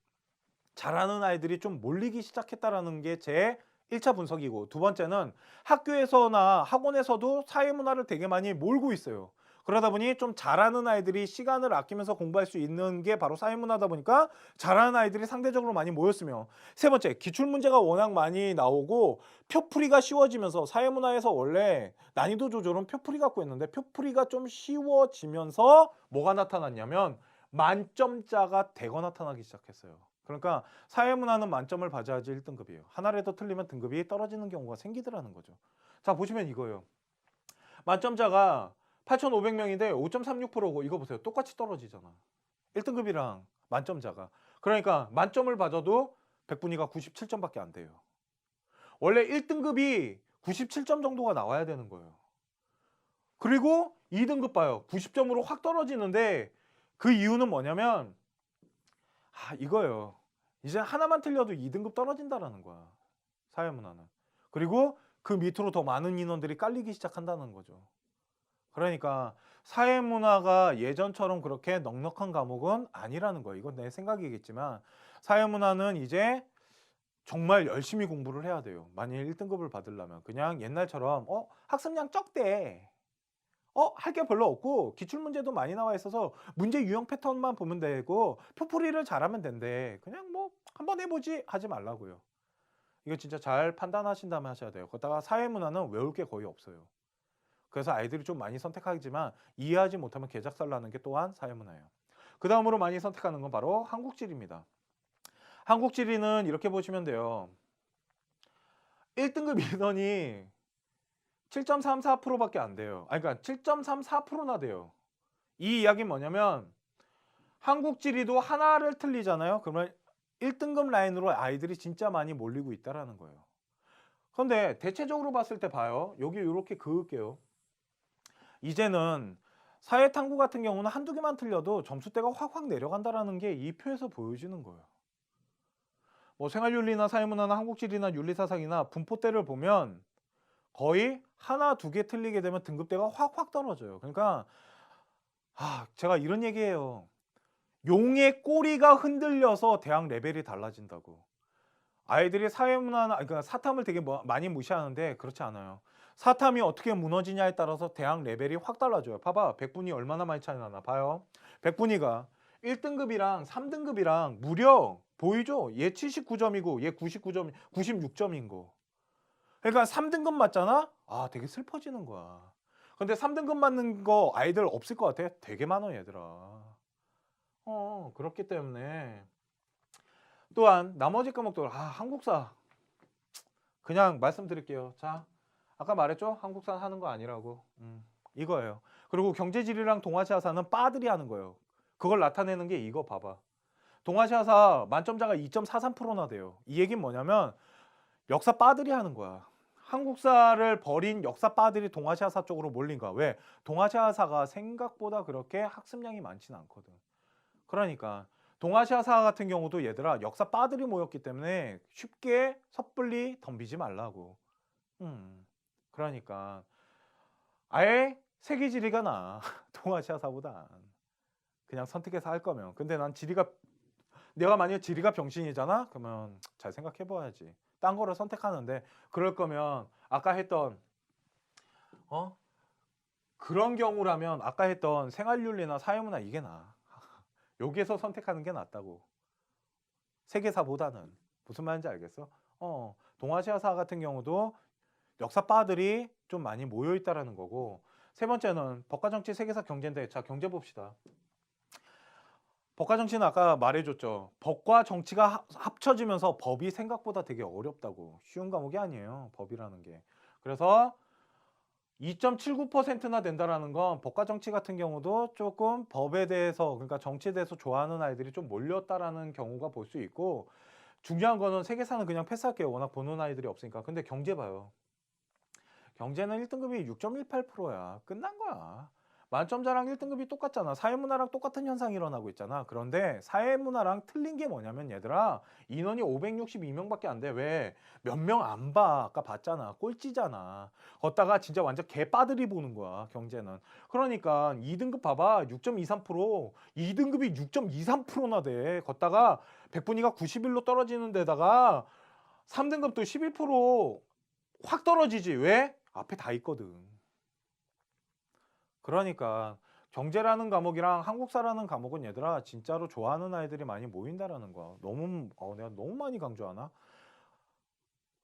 Speaker 1: 잘하는 아이들이 좀 몰리기 시작했다라는 게 제 1차 분석이고, 두 번째는 학교에서나 학원에서도 사회문화를 되게 많이 몰고 있어요. 그러다 보니 좀 잘하는 아이들이 시간을 아끼면서 공부할 수 있는 게 바로 사회문화다 보니까 잘하는 아이들이 상대적으로 많이 모였으며, 세 번째, 기출문제가 워낙 많이 나오고 표풀이가 쉬워지면서, 사회문화에서 원래 난이도 조절은 표풀이 갖고 있는데 표풀이가 좀 쉬워지면서 뭐가 나타났냐면 만점자가 대거 나타나기 시작했어요. 그러니까 사회문화는 만점을 받아야지 1등급이에요. 하나라도 틀리면 등급이 떨어지는 경우가 생기더라는 거죠. 자, 보시면 이거예요. 만점자가 8,500명인데 5.36%고, 이거 보세요. 똑같이 떨어지잖아. 1등급이랑 만점자가. 그러니까 만점을 받아도 백분위가 97점밖에 안 돼요. 원래 1등급이 97점 정도가 나와야 되는 거예요. 그리고 2등급 봐요. 90점으로 확 떨어지는데, 그 이유는 뭐냐면 이거예요. 이제 하나만 틀려도 2등급 떨어진다라는 거야, 사회문화는. 그리고 그 밑으로 더 많은 인원들이 깔리기 시작한다는 거죠. 그러니까 사회문화가 예전처럼 그렇게 넉넉한 과목은 아니라는 거예요. 이건 내 생각이겠지만 사회문화는 이제 정말 열심히 공부를 해야 돼요. 만일 1등급을 받으려면. 그냥 옛날처럼 학습량 적대, 할 게 별로 없고 기출문제도 많이 나와 있어서 문제 유형 패턴만 보면 되고 표풀이를 잘하면 된대, 그냥 뭐 한번 해보지 하지 말라고요. 이거 진짜 잘 판단하신 다음에 하셔야 돼요. 거기다가 사회문화는 외울 게 거의 없어요. 그래서 아이들이 좀 많이 선택하지만 이해하지 못하면 개작살 나는 게 또한 사회문화예요. 그 다음으로 많이 선택하는 건 바로 한국지리입니다. 한국지리는 이렇게 보시면 돼요. 1등급 인원이 7.34%밖에 안 돼요. 그러니까 7.34%나 돼요. 이 이야기는 뭐냐면 한국지리도 하나를 틀리잖아요. 그러면 1등급 라인으로 아이들이 진짜 많이 몰리고 있다는 거예요. 그런데 대체적으로 봤을 때 봐요. 여기 이렇게 그을게요. 이제는 사회탐구 같은 경우는 한두 개만 틀려도 점수대가 확확 내려간다는 게 이 표에서 보여지는 거예요. 뭐 생활윤리나 사회문화나 한국지리나 윤리사상이나 분포대를 보면 거의 하나, 두 개 틀리게 되면 등급대가 확확 떨어져요. 그러니까 제가 이런 얘기해요. 용의 꼬리가 흔들려서 대학 레벨이 달라진다고. 아이들이 사회문화나 그러니까 사탐을 되게 많이 무시하는데 그렇지 않아요. 사탐이 어떻게 무너지냐에 따라서 대학 레벨이 확 달라져요. 봐봐. 백분위 얼마나 많이 차이 나나 봐요. 백분위가 1등급이랑 3등급이랑 무려 보이죠? 얘 79점이고 얘 99점, 96점인 거. 그러니까 3등급 맞잖아? 되게 슬퍼지는 거야. 근데 3등급 맞는 거 아이들 없을 것 같아? 되게 많아, 얘들아. 그렇기 때문에 또한 나머지 과목들 한국사 그냥 말씀드릴게요. 자, 아까 말했죠? 한국사 하는 거 아니라고. 이거예요. 그리고 경제지리랑 동아시아사는 빠들이 하는 거예요. 그걸 나타내는 게 이거 봐봐. 동아시아사 만점자가 2.43%나 돼요. 이 얘기는 뭐냐면 역사 빠들이 하는 거야. 한국사를 버린 역사 빠들이 동아시아사 쪽으로 몰린 거야. 왜? 동아시아사가 생각보다 그렇게 학습량이 많지는 않거든. 그러니까 동아시아사 같은 경우도 얘들아 역사 빠들이 모였기 때문에 쉽게 섣불리 덤비지 말라고. 그러니까 아예 세계지리가 나. 동아시아사보다. 그냥 선택해서 할 거면. 근데 난 내가 만약에 지리가 병신이잖아? 그러면 잘 생각해 봐야지. 딴 거를 선택하는데, 그럴 거면 아까 했던 그런 경우라면 아까 했던 생활윤리나 사회문화 이게 나아. 여기에서 선택하는 게 낫다고. 세계사보다는. 무슨 말인지 알겠어? 동아시아사 같은 경우도 역사파들이 좀 많이 모여 있다라는 거고, 세 번째는 법과 정치 세계사 경제인데, 자, 경제 봅시다. 법과 정치는 아까 말해줬죠. 법과 정치가 합쳐지면서 법이 생각보다 되게 어렵다고. 쉬운 과목이 아니에요, 법이라는 게. 그래서 2.79%나 된다라는 건 법과 정치 같은 경우도 조금 법에 대해서, 그러니까 정치에 대해서 좋아하는 아이들이 좀 몰렸다라는 경우가 볼 수 있고, 중요한 거는 세계사는 그냥 패스할게요. 워낙 보는 아이들이 없으니까. 근데 경제 봐요. 경제는 1등급이 6.18%야. 끝난 거야. 만점자랑 1등급이 똑같잖아. 사회문화랑 똑같은 현상이 일어나고 있잖아. 그런데 사회문화랑 틀린 게 뭐냐면, 얘들아, 인원이 562명밖에 안 돼. 왜? 몇 명 안 봐. 아까 봤잖아. 꼴찌잖아. 걷다가 진짜 완전 개빠들이 보는 거야, 경제는. 그러니까 2등급 봐봐. 6.23%. 2등급이 6.23%나 돼. 걷다가 백분위가 91로 떨어지는 데다가 3등급도 11%확 떨어지지. 왜? 앞에 다 있거든. 그러니까 경제라는 과목이랑 한국사라는 과목은, 얘들아, 진짜로 좋아하는 아이들이 많이 모인다라는 거야. 너무 내가 너무 많이 강조하나?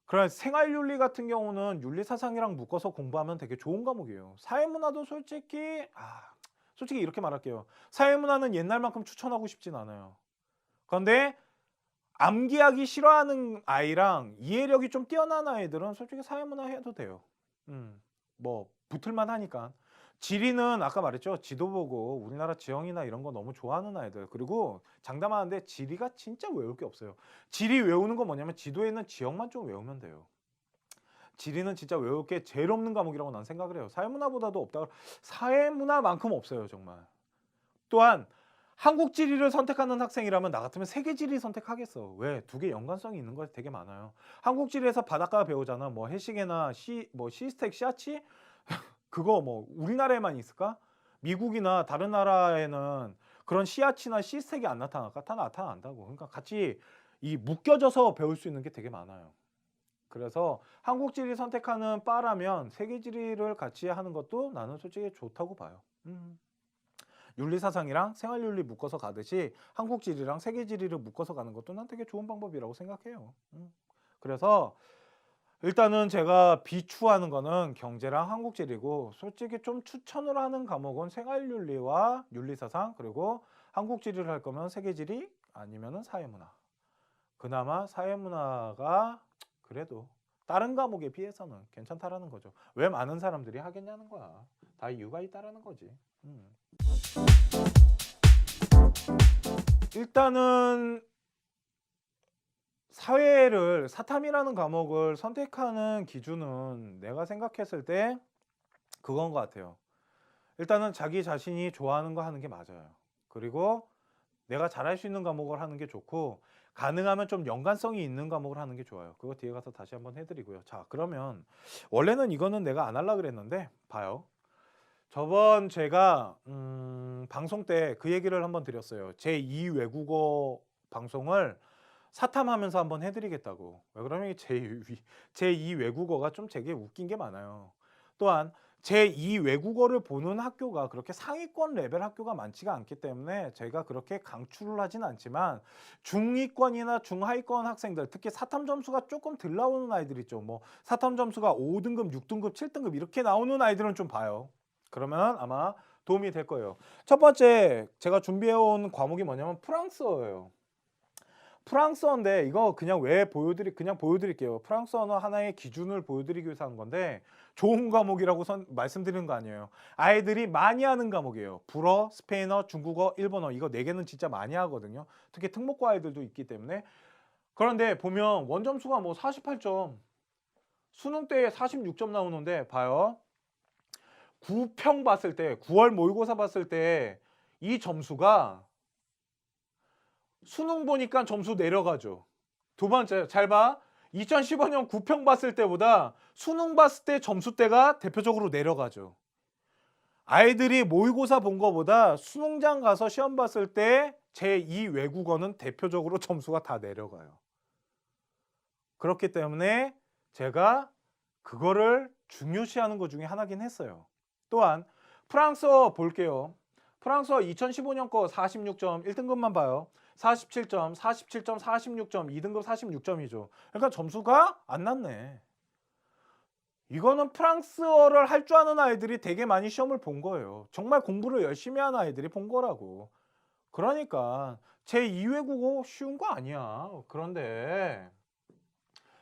Speaker 1: 그래, 생활윤리 같은 경우는 윤리사상이랑 묶어서 공부하면 되게 좋은 과목이에요. 사회문화도 솔직히 이렇게 말할게요. 사회문화는 옛날만큼 추천하고 싶진 않아요. 그런데 암기하기 싫어하는 아이랑 이해력이 좀 뛰어난 아이들은 솔직히 사회문화 해도 돼요. 뭐 붙을만 하니까. 지리는 아까 말했죠. 지도 보고 우리나라 지형이나 이런 거 너무 좋아하는 아이들. 그리고 장담하는데 지리가 진짜 외울 게 없어요. 지리 외우는 거 뭐냐면 지도에 있는 지형만 좀 외우면 돼요. 지리는 진짜 외울 게 제일 없는 과목이라고 난 생각을 해요. 사회문화보다도 없다. 사회문화만큼 없어요, 정말. 또한 한국 지리를 선택하는 학생이라면 나 같으면 세계 지리 선택하겠어. 왜? 두 개 연관성이 있는 거 되게 많아요. 한국 지리에서 바닷가 배우잖아. 뭐 해시계나 시스텍, 시아치? 그거 뭐 우리나라에만 있을까? 미국이나 다른 나라에는 그런 시아치나 시스텍이 안 나타날까? 다 나타난다고. 그러니까 같이 이 묶여져서 배울 수 있는 게 되게 많아요. 그래서 한국 지리 선택하는 바라면 세계 지리를 같이 하는 것도 나는 솔직히 좋다고 봐요. 윤리사상이랑 생활윤리 묶어서 가듯이 한국 지리랑 세계 지리를 묶어서 가는 것도 난 되게 좋은 방법이라고 생각해요. 그래서 일단은 제가 비추하는 거는 경제랑 한국 지리고, 솔직히 좀 추천을 하는 과목은 생활윤리와 윤리사상, 그리고 한국 지리를 할 거면 세계 지리 아니면은 사회문화. 그나마 사회문화가 그래도 다른 과목에 비해서는 괜찮다라는 거죠. 왜 많은 사람들이 하겠냐는 거야. 다 이유가 있다라는 거지. 일단은 사회를, 사탐이라는 과목을 선택하는 기준은 내가 생각했을 때 그건 것 같아요. 일단은 자기 자신이 좋아하는 거 하는 게 맞아요. 그리고 내가 잘할 수 있는 과목을 하는 게 좋고, 가능하면 좀 연관성이 있는 과목을 하는 게 좋아요. 그거 뒤에 가서 다시 한번 해드리고요. 자, 그러면 원래는 이거는 내가 안 하려고 그랬는데 봐요. 저번 제가 방송 때 그 얘기를 한번 드렸어요. 제2 외국어 방송을 사탐하면서 한번 해드리겠다고. 왜 그러면 제2 외국어가 좀 되게 웃긴 게 많아요. 또한 제2 외국어를 보는 학교가 그렇게 상위권 레벨 학교가 많지가 않기 때문에 제가 그렇게 강추를 하진 않지만, 중위권이나 중하위권 학생들, 특히 사탐 점수가 조금 덜 나오는 아이들 있죠. 뭐 사탐 점수가 5등급, 6등급, 7등급 이렇게 나오는 아이들은 좀 봐요. 그러면 아마 도움이 될 거예요. 첫 번째 제가 준비해온 과목이 뭐냐면 프랑스어예요. 프랑스어인데 이거 그냥 그냥 보여드릴게요. 프랑스어는 하나의 기준을 보여드리기 위해서 한 건데, 좋은 과목이라고 말씀드리는 거 아니에요. 아이들이 많이 하는 과목이에요. 불어, 스페인어, 중국어, 일본어, 이거 4개는 진짜 많이 하거든요. 특히 특목고 아이들도 있기 때문에. 그런데 보면 원점수가 뭐 48점, 수능 때 46점 나오는데 봐요. 9평 봤을 때, 9월 모의고사 봤을 때 이 점수가 수능 보니까 점수 내려가죠. 두 번째, 잘 봐. 2015년 9평 봤을 때보다 수능 봤을 때 점수대가 대표적으로 내려가죠. 아이들이 모의고사 본 거보다 수능장 가서 시험 봤을 때 제2 외국어는 대표적으로 점수가 다 내려가요. 그렇기 때문에 제가 그거를 중요시하는 것 중에 하나긴 했어요. 또한 프랑스어 볼게요. 프랑스어 2015년 거 46점 1등급만 봐요. 47점, 47점, 46점, 2등급 46점이죠. 그러니까 점수가 안 낮네. 이거는 프랑스어를 할 줄 아는 아이들이 되게 많이 시험을 본 거예요. 정말 공부를 열심히 하는 아이들이 본 거라고. 그러니까 제2외국어 쉬운 거 아니야. 그런데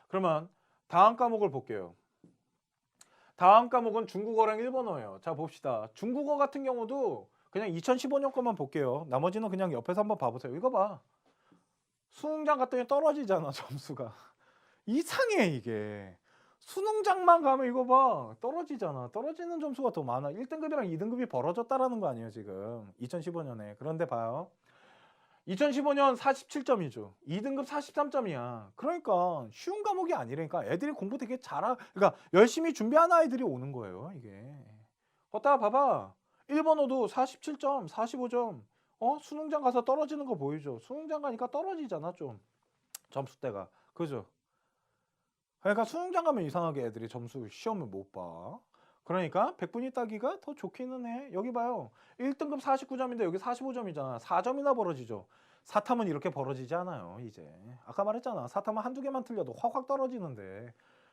Speaker 1: 그러면 다음 과목을 볼게요. 다음 과목은 중국어랑 일본어예요. 자 봅시다. 중국어 같은 경우도 그냥 2015년 것만 볼게요. 나머지는 그냥 옆에서 한번 봐보세요. 이거 봐. 수능장 갔더니 떨어지잖아 점수가. 이상해 이게. 수능장만 가면 이거 봐. 떨어지잖아. 떨어지는 점수가 더 많아. 1등급이랑 2등급이 벌어졌다라는 거 아니에요 지금. 2015년에. 그런데 봐요. 2015년 47점이죠. 2등급 43점이야. 그러니까 쉬운 과목이 아니라니까. 애들이 공부 되게 그러니까 열심히 준비하는 아이들이 오는 거예요 이게. 걷다가 봐봐. 일본어도 47점, 45점. 수능장 가서 떨어지는 거 보이죠? 수능장 가니까 떨어지잖아 좀. 점수대가. 그죠? 그러니까 수능장 가면 이상하게 애들이 점수 시험을 못 봐. 그러니까 백분위 따기가 더 좋기는 해. 여기 봐요. 1등급 49점인데 여기 45점이잖아. 4점이나 벌어지죠. 사탐은 이렇게 벌어지지 않아요 이제. 아까 말했잖아. 사탐은 한두 개만 틀려도 확확 떨어지는데.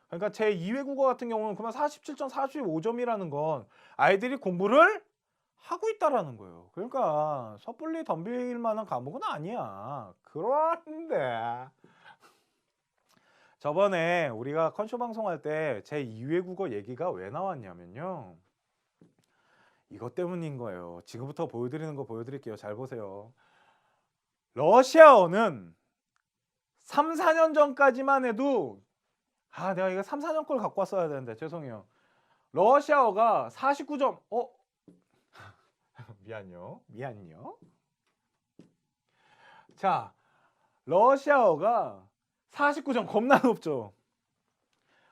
Speaker 1: 그러니까 제 2외국어 같은 경우는 그만 47점, 45점이라는 건 아이들이 공부를 하고 있다라는 거예요. 그러니까 섣불리 덤빌 만한 과목은 아니야. 그런데 저번에 우리가 컨쇼 방송할 때 제 2외국어 얘기가 왜 나왔냐면요. 이것 때문인 거예요. 지금부터 보여드리는 거 보여드릴게요. 잘 보세요. 러시아어는 3, 4년 전까지만 해도 내가 이거 3, 4년 걸 갖고 왔어야 되는데 죄송해요. 러시아어가 49점. 미안요. 자, 러시아어가 49점 겁나 높죠.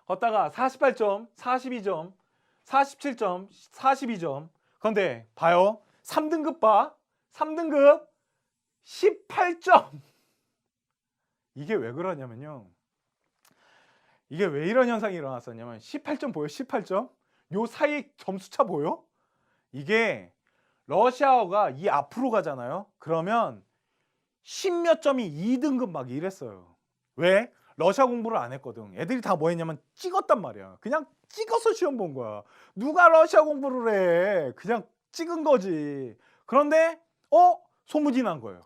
Speaker 1: 걷다가 48점, 42점, 47점, 42점. 그런데 봐요. 3등급 봐. 3등급 18점. 이게 왜 그러냐면요. 이게 왜 이런 현상이 일어났었냐면 18점 보여? 18점? 요 사이 점수차 보여? 이게 러시아어가 이 앞으로 가잖아요. 그러면 10몇 점이 2등급 막 이랬어요. 왜? 러시아 공부를 안 했거든. 애들이 다 뭐 했냐면 찍었단 말이야. 그냥 찍어서 시험 본 거야. 누가 러시아 공부를 해. 그냥 찍은 거지. 그런데 소문이 난 거예요.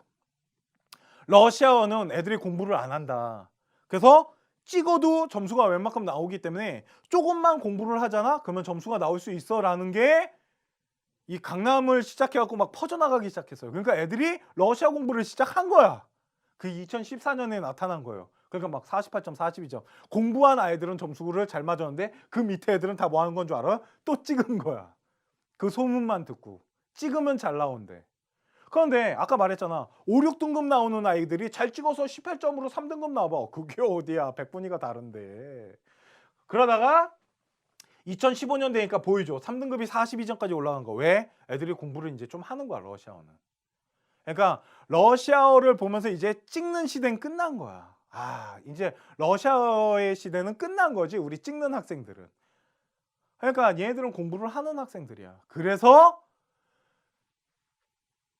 Speaker 1: 러시아어는 애들이 공부를 안 한다. 그래서 찍어도 점수가 웬만큼 나오기 때문에 조금만 공부를 하잖아? 그러면 점수가 나올 수 있어 라는 게 이 강남을 시작해갖고 막 퍼져나가기 시작했어요. 그러니까 애들이 러시아 공부를 시작한 거야. 그 2014년에 나타난 거예요. 그러니까 막 48점, 42점. 공부한 아이들은 점수를 잘 맞았는데 그 밑에 애들은 다 뭐 하는 건 줄 알아? 또 찍은 거야. 그 소문만 듣고. 찍으면 잘 나온대. 그런데 아까 말했잖아. 5, 6등급 나오는 아이들이 잘 찍어서 18점으로 3등급 나와봐. 그게 어디야. 백분위가 다른데. 그러다가 2015년 되니까 보이죠. 3등급이 42점까지 올라간 거. 왜? 애들이 공부를 이제 좀 하는 거야. 러시아어는. 그러니까 러시아어를 보면서 이제 찍는 시대는 끝난 거야. 이제 러시아어의 시대는 끝난 거지. 우리 찍는 학생들은. 그러니까 얘네들은 공부를 하는 학생들이야. 그래서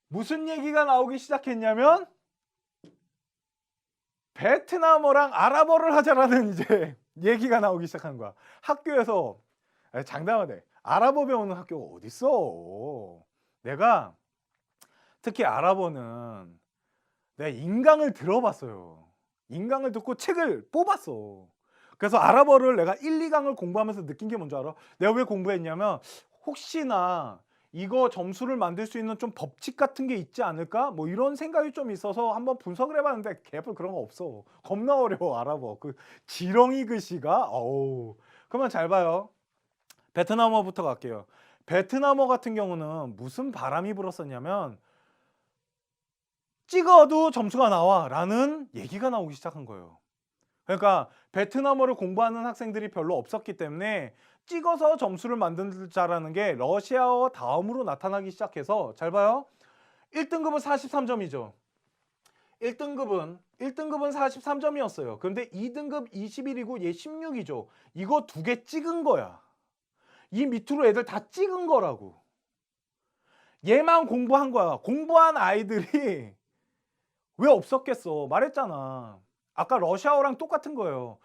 Speaker 1: 무슨 얘기가 나오기 시작했냐면 베트남어랑 아랍어를 하자라는 이제 얘기가 나오기 시작한 거야. 학교에서 장담하네. 아랍어 배우는 학교가 어딨어. 내가 특히 아랍어는 내가 인강을 들어봤어요. 인강을 듣고 책을 뽑았어. 그래서 아랍어를 내가 1, 2강을 공부하면서 느낀 게 뭔지 알아? 내가 왜 공부했냐면 혹시나 이거 점수를 만들 수 있는 좀 법칙 같은 게 있지 않을까? 뭐 이런 생각이 좀 있어서 한번 분석을 해봤는데 개뿔 그런 거 없어. 겁나 어려워 아랍어. 그 지렁이 글씨가 그러면 잘 봐요. 베트남어부터 갈게요. 베트남어 같은 경우는 무슨 바람이 불었었냐면 찍어도 점수가 나와 라는 얘기가 나오기 시작한 거예요. 그러니까 베트남어를 공부하는 학생들이 별로 없었기 때문에 찍어서 점수를 만들자라는 게 러시아어 다음으로 나타나기 시작해서 잘 봐요. 1등급은 43점이죠. 1등급은 43점이었어요. 그런데 2등급 21이고 얘 16이죠. 이거 두 개 찍은 거야. 이 밑으로 애들 다 찍은 거라고. 얘만 공부한 거야. 공부한 아이들이 왜 없었겠어. 말했잖아. 아까 러시아어랑 똑같은 거예요.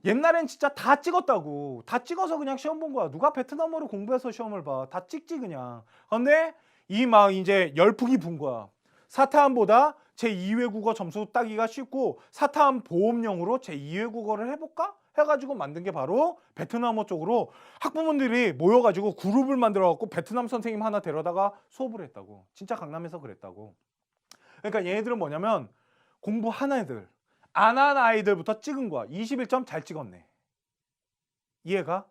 Speaker 1: 옛날엔 진짜 다 찍었다고. 다 찍어서 그냥 시험 본 거야. 누가 베트남어를 공부해서 시험을 봐. 다 찍지 그냥. 근데 이 막 이제 열풍이 분 거야. 사타함보다 제2외국어 점수 따기가 쉽고 사타함 보험용으로 제2외국어를 해볼까? 해가지고 만든 게 바로 베트남어 쪽으로 학부모들이 모여가지고 그룹을 만들어갖고 베트남 선생님 하나 데려다가 수업을 했다고. 진짜 강남에서 그랬다고. 그러니까 얘네들은 뭐냐면 공부한 애들, 안 한 아이들부터 찍은 거야. 21점 잘 찍었네. 이해가?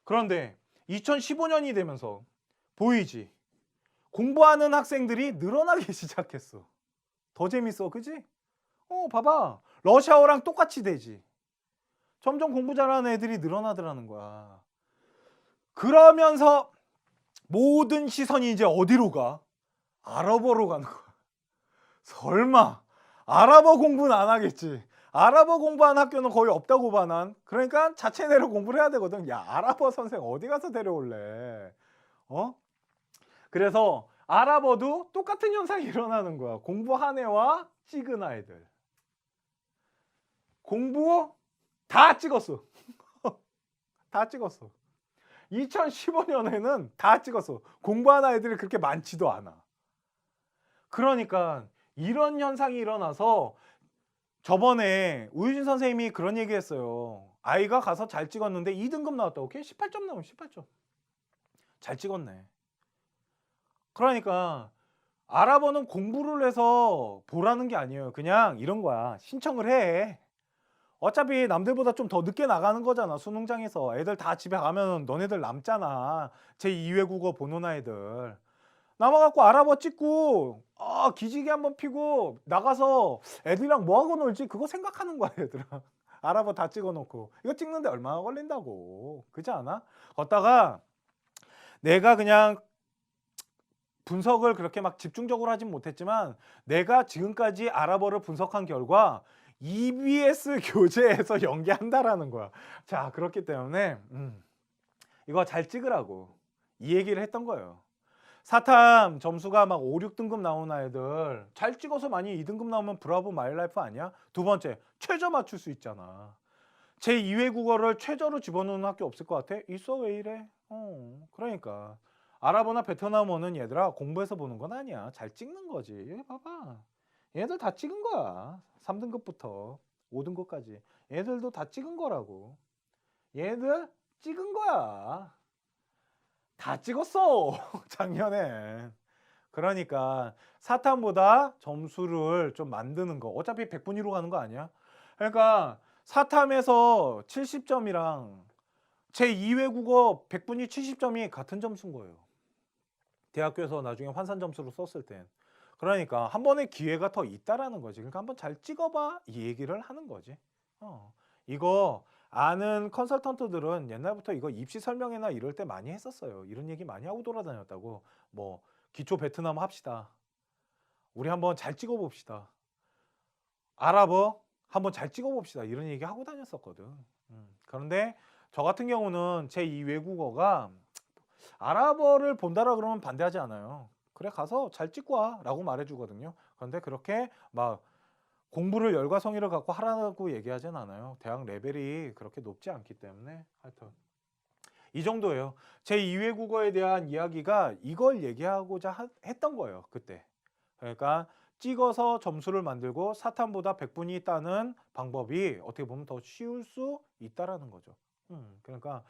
Speaker 1: 그런데 2015년이 되면서 보이지? 공부하는 학생들이 늘어나기 시작했어. 더 재밌어, 그지? 봐봐. 러시아어랑 똑같이 되지. 점점 공부 잘하는 애들이 늘어나더라는 거야. 그러면서 모든 시선이 이제 어디로 가? 아랍어로 가는 거야. 설마 아랍어 공부는 안 하겠지. 아랍어 공부한 학교는 거의 없다고 봐 난. 그러니까 자체내로 공부를 해야 되거든. 야, 아랍어 선생 어디 가서 데려올래? 그래서 아랍어도 똑같은 현상이 일어나는 거야. 공부한 애와 찍은 아이들. 공부 다 찍었어. 다 찍었어. 2015년에는 다 찍었어. 공부한 아이들이 그렇게 많지도 않아. 그러니까 이런 현상이 일어나서 저번에 우유진 선생님이 그런 얘기 했어요. 아이가 가서 잘 찍었는데 2등급 나왔다고. 걔 18점 나오면 18점. 잘 찍었네. 그러니까 아랍어는 공부를 해서 보라는 게 아니에요. 그냥 이런 거야. 신청을 해. 어차피 남들보다 좀 더 늦게 나가는 거잖아. 수능장에서. 애들 다 집에 가면 너네들 남잖아. 제2외국어 보는 아이들. 남아갖고 아랍어 찍고 기지개 한번 피고 나가서 애들이랑 뭐하고 놀지 그거 생각하는 거야 얘들아. 아랍어 다 찍어놓고 이거 찍는데 얼마나 걸린다고. 그렇지 않아? 걷다가 내가 그냥 분석을 그렇게 막 집중적으로 하진 못했지만 내가 지금까지 아랍어를 분석한 결과 EBS 교재에서 연계한다라는 거야. 자, 그렇기 때문에 이거 잘 찍으라고 이 얘기를 했던 거예요. 사탐 점수가 막 5, 6등급 나온 아이들 잘 찍어서 많이 2등급 나오면 브라보 마이라이프 아니야? 두 번째, 최저 맞출 수 있잖아. 제2외국어를 최저로 집어넣는 학교 없을 것 같아? 있어, 왜 이래? 그러니까 아랍어나 베트남어는 얘들아 공부해서 보는 건 아니야. 잘 찍는 거지. 여기 봐봐. 얘들 다 찍은 거야. 3등급부터 5등급까지. 얘들도 다 찍은 거라고. 얘들 찍은 거야. 다 찍었어. 작년에. 그러니까 사탐보다 점수를 좀 만드는 거. 어차피 100분위로 가는 거 아니야? 그러니까 사탐에서 70점이랑 제2외국어 100분위 70점이 같은 점수인 거예요. 대학교에서 나중에 환산 점수로 썼을 땐. 그러니까 한 번의 기회가 더 있다라는 거지. 그러니까 한번 잘 찍어봐 이 얘기를 하는 거지. 이거 아는 컨설턴트들은 옛날부터 이거 입시 설명회나 이럴 때 많이 했었어요. 이런 얘기 많이 하고 돌아다녔다고. 뭐 기초 베트남 합시다. 우리 한번 잘 찍어봅시다. 아랍어 한번 잘 찍어봅시다. 이런 얘기 하고 다녔었거든. 그런데 저 같은 경우는 제2외국어가 아랍어를 본다라 그러면 반대하지 않아요. 그래 가서 잘 찍고 와 라고 말해주거든요. 그런데 그렇게 막 공부를 열과 성의를 갖고 하라고 얘기하진 않아요. 대학 레벨이 그렇게 높지 않기 때문에 하여튼 이 정도예요. 제2외국어에 대한 이야기가 이걸 얘기하고자 했던 거예요. 그때. 그러니까 찍어서 점수를 만들고 사탐보다 100분이 따는 방법이 어떻게 보면 더 쉬울 수 있다라는 거죠. 그러니까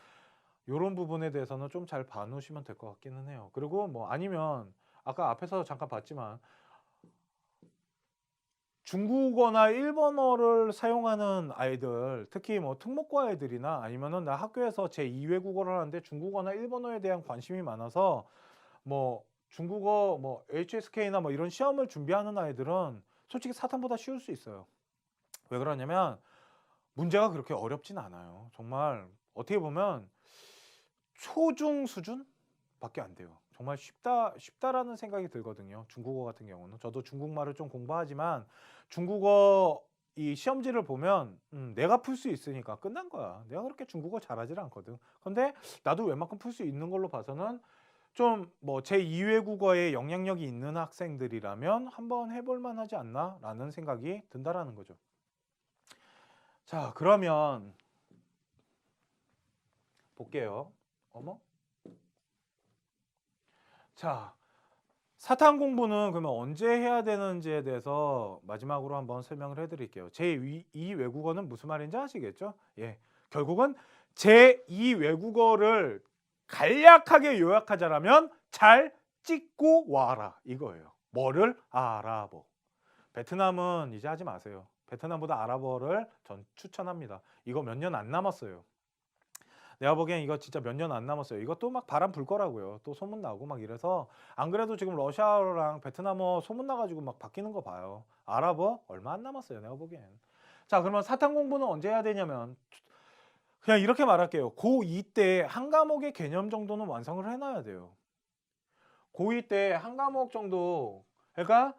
Speaker 1: 이런 부분에 대해서는 좀 잘 봐놓으시면 될 것 같기는 해요. 그리고 뭐 아니면 아까 앞에서 잠깐 봤지만 중국어나 일본어를 사용하는 아이들, 특히 뭐 특목고 아이들이나 아니면은 나 학교에서 제2외국어를 하는데 중국어나 일본어에 대한 관심이 많아서 뭐 중국어 뭐 HSK나 뭐 이런 시험을 준비하는 아이들은 솔직히 사탐보다 쉬울 수 있어요. 왜 그러냐면 문제가 그렇게 어렵진 않아요. 정말 어떻게 보면 초중 수준밖에 안 돼요. 정말 쉽다라는 생각이 들거든요. 중국어 같은 경우는. 저도 중국말을 좀 공부하지만 중국어 이 시험지를 보면 내가 풀 수 있으니까 끝난 거야. 내가 그렇게 중국어 잘하지 않거든. 근데 나도 웬만큼 풀 수 있는 걸로 봐서는 좀 뭐 제2외국어에 영향력이 있는 학생들이라면 한번 해볼 만하지 않나라는 생각이 든다라는 거죠. 자, 그러면 볼게요. 어머? 자, 사탐 공부는 그러면 언제 해야 되는지에 대해서 마지막으로 한번 설명을 해드릴게요. 제2 외국어는 무슨 말인지 아시겠죠? 예, 결국은 제2 외국어를 간략하게 요약하자면 잘 찍고 와라 이거예요. 뭐를? 아랍어. 베트남은 이제 하지 마세요. 베트남보다 아랍어를 전 추천합니다. 이거 몇 년 안 남았어요. 내가 보기엔 이거 진짜 몇 년 안 남았어요. 이것도 막 바람 불 거라고요. 또 소문 나고 막 이래서 안 그래도 지금 러시아어랑 베트남어 소문 나가지고 막 바뀌는 거 봐요. 아랍어 얼마 안 남았어요. 내가 보기엔. 자, 그러면 사탐 공부는 언제 해야 되냐면 그냥 이렇게 말할게요. 고2 때 한 과목의 개념 정도는 완성을 해놔야 돼요. 고2 때 한 과목 정도, 그러니까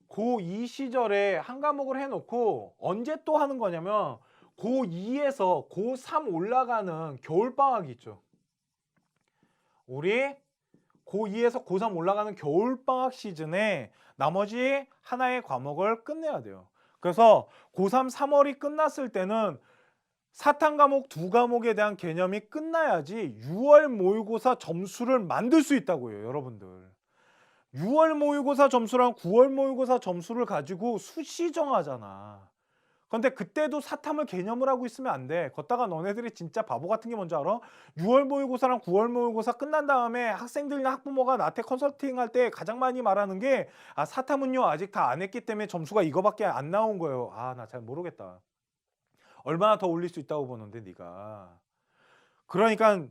Speaker 1: 고2 시절에 한 과목을 해놓고 언제 또 하는 거냐면 고2에서 고3 올라가는 겨울방학이 있죠. 우리 고2에서 고3 올라가는 겨울방학 시즌에 나머지 하나의 과목을 끝내야 돼요. 그래서 고3 3월이 끝났을 때는 사탐 과목 두 과목에 대한 개념이 끝나야지 6월 모의고사 점수를 만들 수 있다고요, 여러분들. 6월 모의고사 점수랑 9월 모의고사 점수를 가지고 수시 정하잖아. 근데 그때도 사탐을 개념을 하고 있으면 안 돼. 걷다가 너네들이 진짜 바보 같은 게 뭔지 알아? 6월 모의고사랑 9월 모의고사 끝난 다음에 학생들이나 학부모가 나한테 컨설팅 할 때 가장 많이 말하는 게 사탐은요 아직 다 안 했기 때문에 점수가 이거밖에 안 나온 거예요. 나 잘 모르겠다. 얼마나 더 올릴 수 있다고 보는데 네가. 그러니까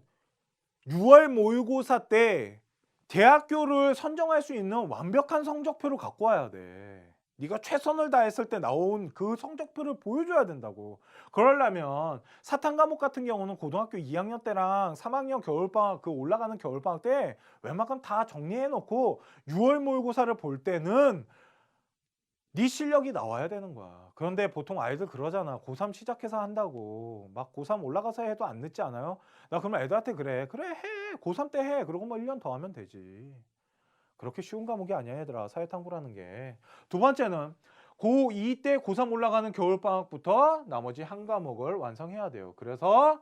Speaker 1: 6월 모의고사 때 대학교를 선정할 수 있는 완벽한 성적표를 갖고 와야 돼. 네가 최선을 다했을 때 나온 그 성적표를 보여줘야 된다고. 그러려면 사탐 과목 같은 경우는 고등학교 2학년 때랑 3학년 겨울방학 그 올라가는 겨울방학 때 웬만큼 다 정리해 놓고 6월 모의고사를 볼 때는 네 실력이 나와야 되는 거야. 그런데 보통 아이들 그러잖아. 고3 시작해서 한다고. 막 고3 올라가서 해도 안 늦지 않아요? 나 그러면 애들한테 그래. 그래 해. 고3 때 해. 그러고 뭐 1년 더 하면 되지. 그렇게 쉬운 과목이 아니야 얘들아. 사회탐구라는 게. 두 번째는 고2 때 고3 올라가는 겨울방학부터 나머지 한 과목을 완성해야 돼요. 그래서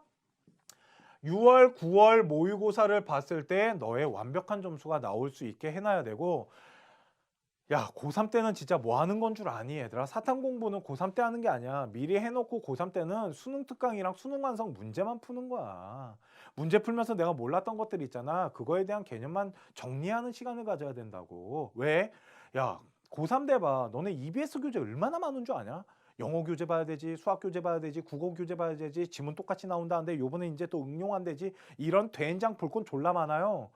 Speaker 1: 6월, 9월 모의고사를 봤을 때 너의 완벽한 점수가 나올 수 있게 해놔야 되고 야, 고3 때는 진짜 뭐 하는 건 줄 아니, 얘들아. 사탐 공부는 고3 때 하는 게 아니야. 미리 해놓고 고3 때는 수능 특강이랑 수능 완성 문제만 푸는 거야. 문제 풀면서 내가 몰랐던 것들 있잖아. 그거에 대한 개념만 정리하는 시간을 가져야 된다고. 왜? 야, 고3 때 봐. 너네 EBS 교재 얼마나 많은 줄 아냐? 영어 교재 봐야 되지, 수학 교재 봐야 되지, 국어 교재 봐야 되지, 지문 똑같이 나온다는데 요번에 이제 또 응용한대지. 이런 된장 볼 건 졸라 많아요.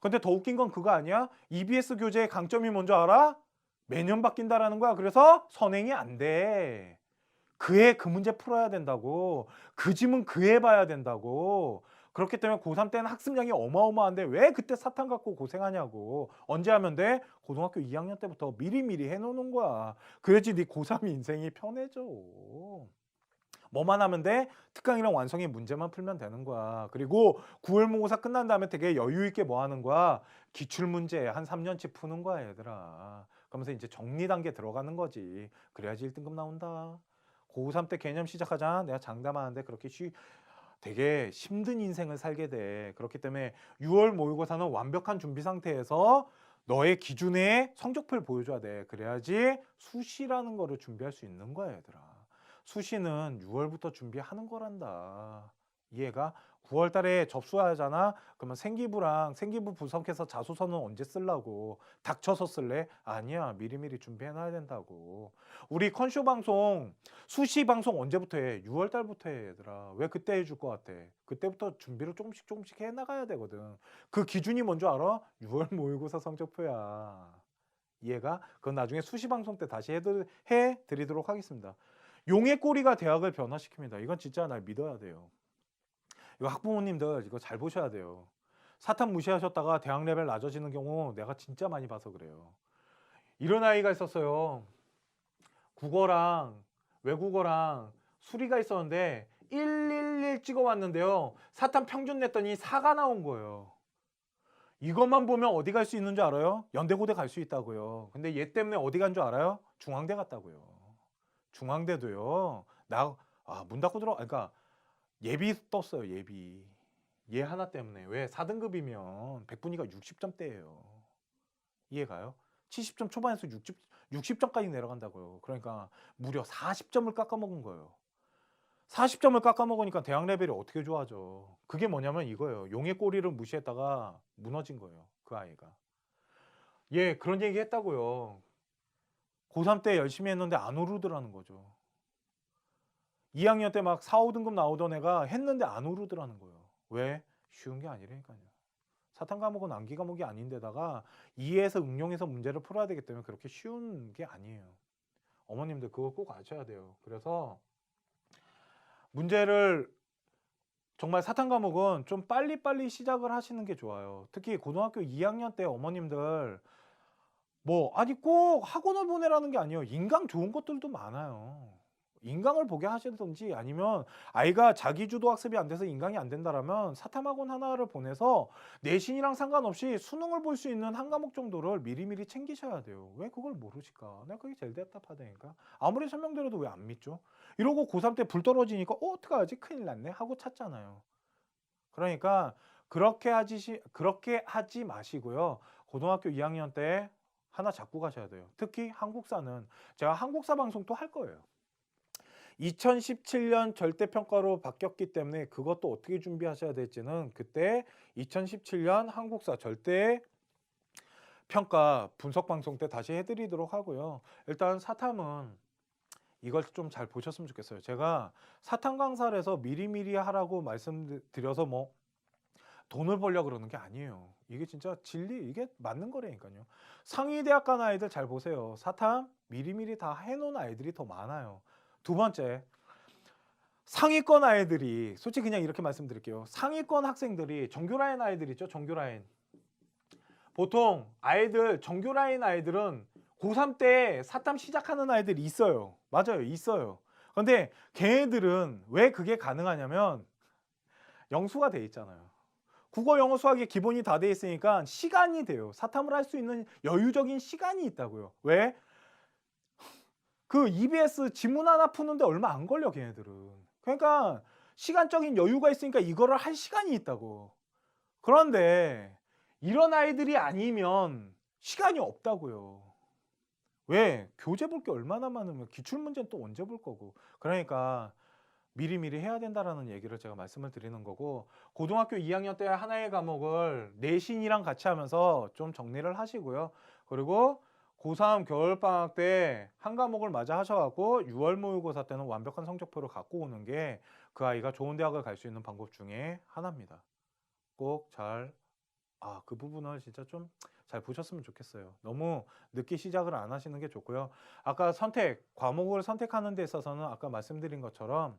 Speaker 1: 근데 더 웃긴 건 그거 아니야? EBS 교재의 강점이 뭔지 알아? 매년 바뀐다라는 거야. 그래서 선행이 안 돼. 그해 그 문제 풀어야 된다고. 그 지문 그해 봐야 된다고. 그렇기 때문에 고3 때는 학습량이 어마어마한데 왜 그때 사탐 갖고 고생하냐고. 언제 하면 돼? 고등학교 2학년 때부터 미리미리 해놓는 거야. 그래야지 네 고3 인생이 편해져. 뭐만 하면 돼? 특강이랑 완성의 문제만 풀면 되는 거야. 그리고 9월 모의고사 끝난 다음에 되게 여유 있게 뭐 하는 거야? 기출 문제 한 3년치 푸는 거야, 얘들아. 그러면서 이제 정리 단계 들어가는 거지. 그래야지 1등급 나온다. 고3 때 개념 시작하자. 내가 장담하는데 그렇게 되게 힘든 인생을 살게 돼. 그렇기 때문에 6월 모의고사는 완벽한 준비 상태에서 너의 기준의 성적표를 보여줘야 돼. 그래야지 수시라는 거를 준비할 수 있는 거야, 얘들아. 수시는 6월부터 준비하는 거란다. 이해가? 9월 달에 접수하잖아. 그러면 생기부랑 생기부 분석해서 자소서는 언제 쓰려고? 닥쳐서 쓸래? 아니야. 미리미리 준비해놔야 된다고. 우리 컨쇼 방송 수시 방송 언제부터 해? 6월 달부터 해, 얘들아. 왜 그때 해줄 것 같아? 그때부터 준비를 조금씩 해나가야 되거든. 그 기준이 뭔지 알아? 6월 모의고사 성적표야. 이해가? 그건 나중에 수시 방송 때 다시 해드리도록 하겠습니다. 용의 꼬리가 대학을 변화시킵니다. 이건 진짜 날 믿어야 돼요. 이거 학부모님들 이거 잘 보셔야 돼요. 사탐 무시하셨다가 대학 레벨 낮아지는 경우 내가 진짜 많이 봐서 그래요. 이런 아이가 있었어요. 국어랑 외국어랑 수리가 있었는데 111 찍어왔는데요. 사탐 평균 냈더니 4가 나온 거예요. 이것만 보면 어디 갈 수 있는 줄 알아요? 연대고대 갈 수 있다고요. 근데 얘 때문에 어디 간 줄 알아요? 중앙대 갔다고요. 중앙대도요. 문 닫고 그러니까 예비 떴어요. 예비. 얘 하나 때문에. 왜? 4등급이면 백분위가 60점대예요. 이해가요? 70점 초반에서 60점까지 내려간다고요. 그러니까 무려 40점을 깎아먹은 거예요. 40점을 깎아먹으니까 대학 레벨이 어떻게 좋아져. 그게 뭐냐면 이거예요. 용의 꼬리를 무시했다가 무너진 거예요. 그 아이가. 예, 그런 얘기 했다고요. 고3 때 열심히 했는데 안 오르더라는 거죠. 2학년 때 막 4, 5등급 나오던 애가 했는데 안 오르더라는 거예요. 왜? 쉬운 게 아니라니까요. 사탐 과목은 암기 과목이 아닌데다가 이해해서 응용해서 문제를 풀어야 되기 때문에 그렇게 쉬운 게 아니에요. 어머님들 그거 꼭 아셔야 돼요. 그래서 문제를 정말 사탐 과목은 좀 빨리빨리 시작을 하시는 게 좋아요. 특히 고등학교 2학년 때 어머님들 아니 꼭 학원을 보내라는 게 아니에요. 인강 좋은 것들도 많아요. 인강을 보게 하시든지 아니면 아이가 자기주도 학습이 안 돼서 인강이 안 된다라면 사탐학원 하나를 보내서 내신이랑 상관없이 수능을 볼 수 있는 한 과목 정도를 미리미리 챙기셔야 돼요. 왜 그걸 모르실까? 내가 그게 제일 답답하다니까. 아무리 설명드려도 왜 안 믿죠? 이러고 고3 때 불 떨어지니까 어떡하지? 큰일 났네 하고 찾잖아요. 그러니까 그렇게 하지 마시고요. 고등학교 2학년 때 하나 잡고 가셔야 돼요. 특히 한국사는 제가 한국사 방송도 할 거예요. 2017년 절대평가로 바뀌었기 때문에 그것도 어떻게 준비하셔야 될지는 그때 2017년 한국사 절대평가 분석방송 때 다시 해드리도록 하고요. 일단 사탐은 이걸 좀 잘 보셨으면 좋겠어요. 제가 사탐 강사를 해서 미리미리 하라고 말씀드려서 돈을 벌려고 그러는 게 아니에요. 이게 진짜 진리, 이게 맞는 거라니까요. 상위대학 간 아이들 잘 보세요. 사탐 미리미리 다 해놓은 아이들이 더 많아요. 두 번째, 상위권 아이들이 솔직히 그냥 이렇게 말씀드릴게요. 상위권 학생들이 정규라인 아이들 있죠. 정규라인. 보통 아이들 정규라인 아이들은 고3 때 사탐 시작하는 아이들이 있어요. 맞아요. 있어요. 근데 걔네들은 왜 그게 가능하냐면 영수가 돼 있잖아요. 국어, 영어, 수학이 기본이 다 돼 있으니까 시간이 돼요. 사탐을 할 수 있는 여유적인 시간이 있다고요. 왜? 그 EBS 지문 하나 푸는데 얼마 안 걸려 걔네들은. 그러니까 시간적인 여유가 있으니까 이거를 할 시간이 있다고. 그런데 이런 아이들이 아니면 시간이 없다고요. 왜? 교재 볼 게 얼마나 많으면 기출문제는 또 언제 볼 거고. 그러니까 미리미리 해야 된다라는 얘기를 제가 말씀을 드리는 거고, 고등학교 2학년 때 하나의 과목을 내신이랑 같이 하면서 좀 정리를 하시고요. 그리고 고3 겨울방학 때 한 과목을 맞아 하셔갖고 6월 모의고사 때는 완벽한 성적표를 갖고 오는 게 그 아이가 좋은 대학을 갈 수 있는 방법 중에 하나입니다. 꼭 그 부분을 진짜 좀 잘 보셨으면 좋겠어요. 너무 늦게 시작을 안 하시는 게 좋고요. 아까 과목을 선택하는 데 있어서는 아까 말씀드린 것처럼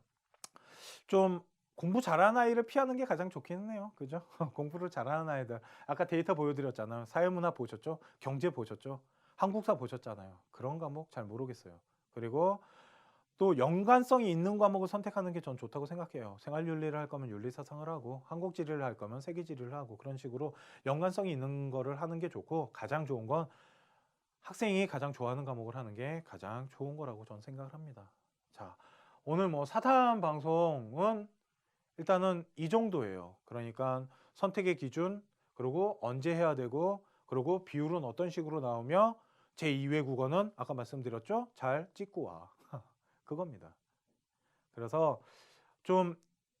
Speaker 1: 좀 공부 잘하는 아이를 피하는 게 가장 좋기는 해요. 그죠? 공부를 잘하는 아이들. 아까 데이터 보여드렸잖아요. 사회문화 보셨죠? 경제 보셨죠? 한국사 보셨잖아요. 그런 과목 잘 모르겠어요. 그리고 또 연관성이 있는 과목을 선택하는 게 전 좋다고 생각해요. 생활윤리를 할 거면 윤리사상을 하고 한국지리를 할 거면 세계지리를 하고 그런 식으로 연관성이 있는 거를 하는 게 좋고, 가장 좋은 건 학생이 가장 좋아하는 과목을 하는 게 가장 좋은 거라고 저는 생각을 합니다. 자, 오늘 사탐 방송은 일단은 이 정도예요. 그러니까 선택의 기준, 그리고 언제 해야 되고, 그리고 비율은 어떤 식으로 나오며 제2외 국어는 아까 말씀드렸죠? 잘 찍고 와. 그겁니다. 그래서 좀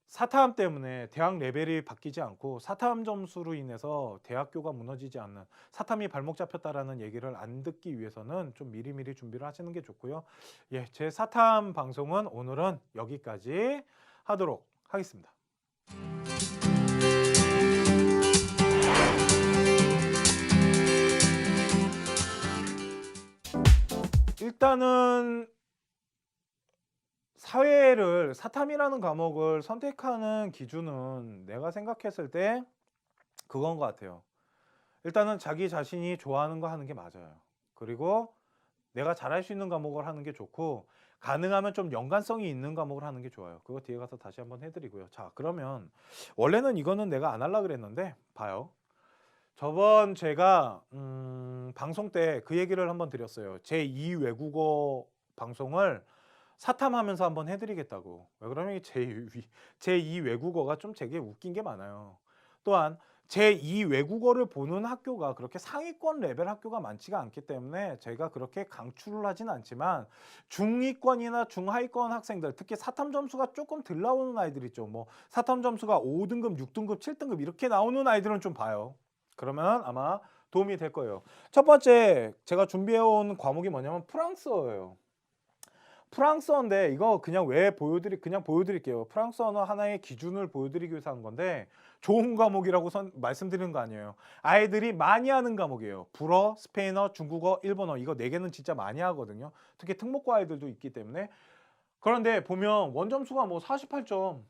Speaker 1: 사탐 때문에 대학 레벨이 바뀌지 않고 사탐 점수로 인해서 대학교가 무너지지 않는, 사탐이 발목 잡혔다라는 얘기를 안 듣기 위해서는 좀 미리미리 준비를 하시는 게 좋고요. 예, 제 사탐 방송은 오늘은 여기까지 하도록 하겠습니다. 일단은 사탐이라는 과목을 선택하는 기준은 내가 생각했을 때 그건 것 같아요. 일단은 자기 자신이 좋아하는 거 하는 게 맞아요. 그리고 내가 잘할 수 있는 과목을 하는 게 좋고, 가능하면 좀 연관성이 있는 과목을 하는 게 좋아요. 그거 뒤에 가서 다시 한번 해드리고요. 자, 그러면 원래는 이거는 내가 안 하려고 그랬는데 봐요. 저번 제가 방송 때 그 얘기를 한번 드렸어요. 제2 외국어 방송을 사탐하면서 한번 해드리겠다고. 왜 그러면 제2 외국어가 좀 되게 웃긴 게 많아요. 또한 제2 외국어를 보는 학교가 그렇게 상위권 레벨 학교가 많지가 않기 때문에 제가 그렇게 강추를 하진 않지만 중위권이나 중하위권 학생들, 특히 사탐 점수가 조금 덜 나오는 아이들 있죠. 뭐 사탐 점수가 5등급, 6등급, 7등급 이렇게 나오는 아이들은 좀 봐요. 그러면 아마 도움이 될 거예요. 첫 번째 제가 준비해온 과목이 뭐냐면 프랑스어예요. 프랑스어인데 이거 그냥 보여드릴게요. 프랑스어는 하나의 기준을 보여드리기 위해서 한 건데 좋은 과목이라고 말씀드리는 거 아니에요. 아이들이 많이 하는 과목이에요. 불어, 스페인어, 중국어, 일본어 이거 네 개는 진짜 많이 하거든요. 특히 특목고 아이들도 있기 때문에. 그런데 보면 원점수가 뭐 48점,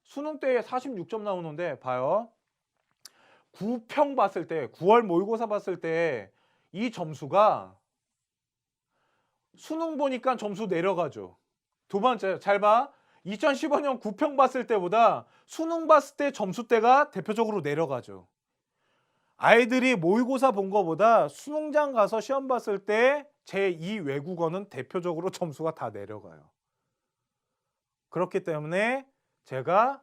Speaker 1: 수능 때에 46점 나오는데 봐요. 9평 봤을 때, 9월 모의고사 봤을 때 이 점수가 수능 보니까 점수 내려가죠. 두 번째, 잘 봐. 2015년 9평 봤을 때보다 수능 봤을 때 점수대가 대표적으로 내려가죠. 아이들이 모의고사 본 거보다 수능장 가서 시험 봤을 때 제2 외국어는 대표적으로 점수가 다 내려가요. 그렇기 때문에 제가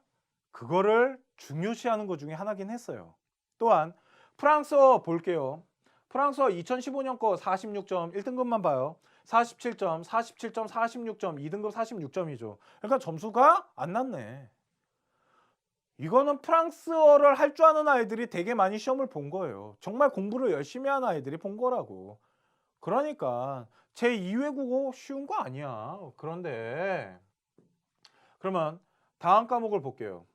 Speaker 1: 그거를 중요시하는 것 중에 하나긴 했어요. 또한 프랑스어 볼게요. 프랑스어 2015년 거 46점 1등급만 봐요. 47점, 47점, 46점, 2등급 46점이죠. 그러니까 점수가 안 낮네. 이거는 프랑스어를 할 줄 아는 아이들이 되게 많이 시험을 본 거예요. 정말 공부를 열심히 하는 아이들이 본 거라고. 그러니까 제2외국어 쉬운 거 아니야. 그런데 그러면 다음 과목을 볼게요.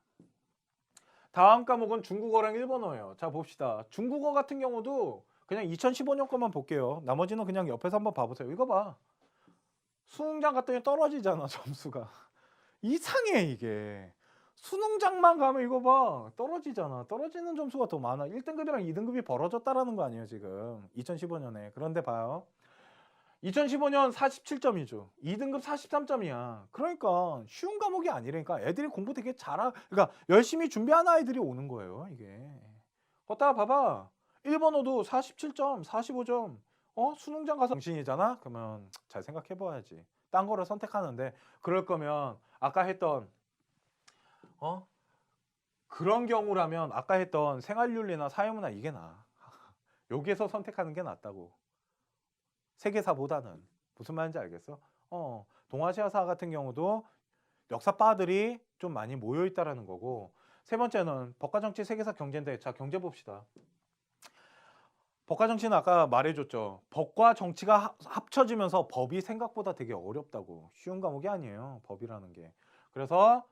Speaker 1: 다음 과목은 중국어랑 일본어예요. 자 봅시다. 중국어 같은 경우도 그냥 2015년 것만 볼게요. 나머지는 그냥 옆에서 한번 봐보세요. 이거 봐. 수능장 갔더니 떨어지잖아 점수가. 이상해 이게. 수능장만 가면 이거 봐. 떨어지잖아. 떨어지는 점수가 더 많아. 1등급이랑 2등급이 벌어졌다라는 거 아니에요 지금. 2015년에. 그런데 봐요. 2015년 47점이죠. 2등급 43점이야. 그러니까 쉬운 과목이 아니라니까. 애들이 공부 되게 그러니까 열심히 준비하는 아이들이 오는 거예요, 이게. 걷다가 봐봐. 일본어도 47점, 45점. 수능장 가서 정신이잖아? 그러면 잘 생각해 봐야지. 딴 거를 선택하는데 그럴 거면 아까 했던 그런 경우라면 아까 했던 생활윤리나 사회문화 이게 나아. 여기에서 선택하는 게 낫다고. 세계사보다는. 무슨 말인지 알겠어? 동아시아사 같은 경우도 역사파들이 좀 많이 모여 있다라는 거고, 세 번째는 법과 정치 세계사 경제인데, 자 경제 봅시다. 법과 정치는 아까 말해줬죠. 법과 정치가 합쳐지면서 법이 생각보다 되게 어렵다고. 쉬운 과목이 아니에요, 법이라는 게. 그래서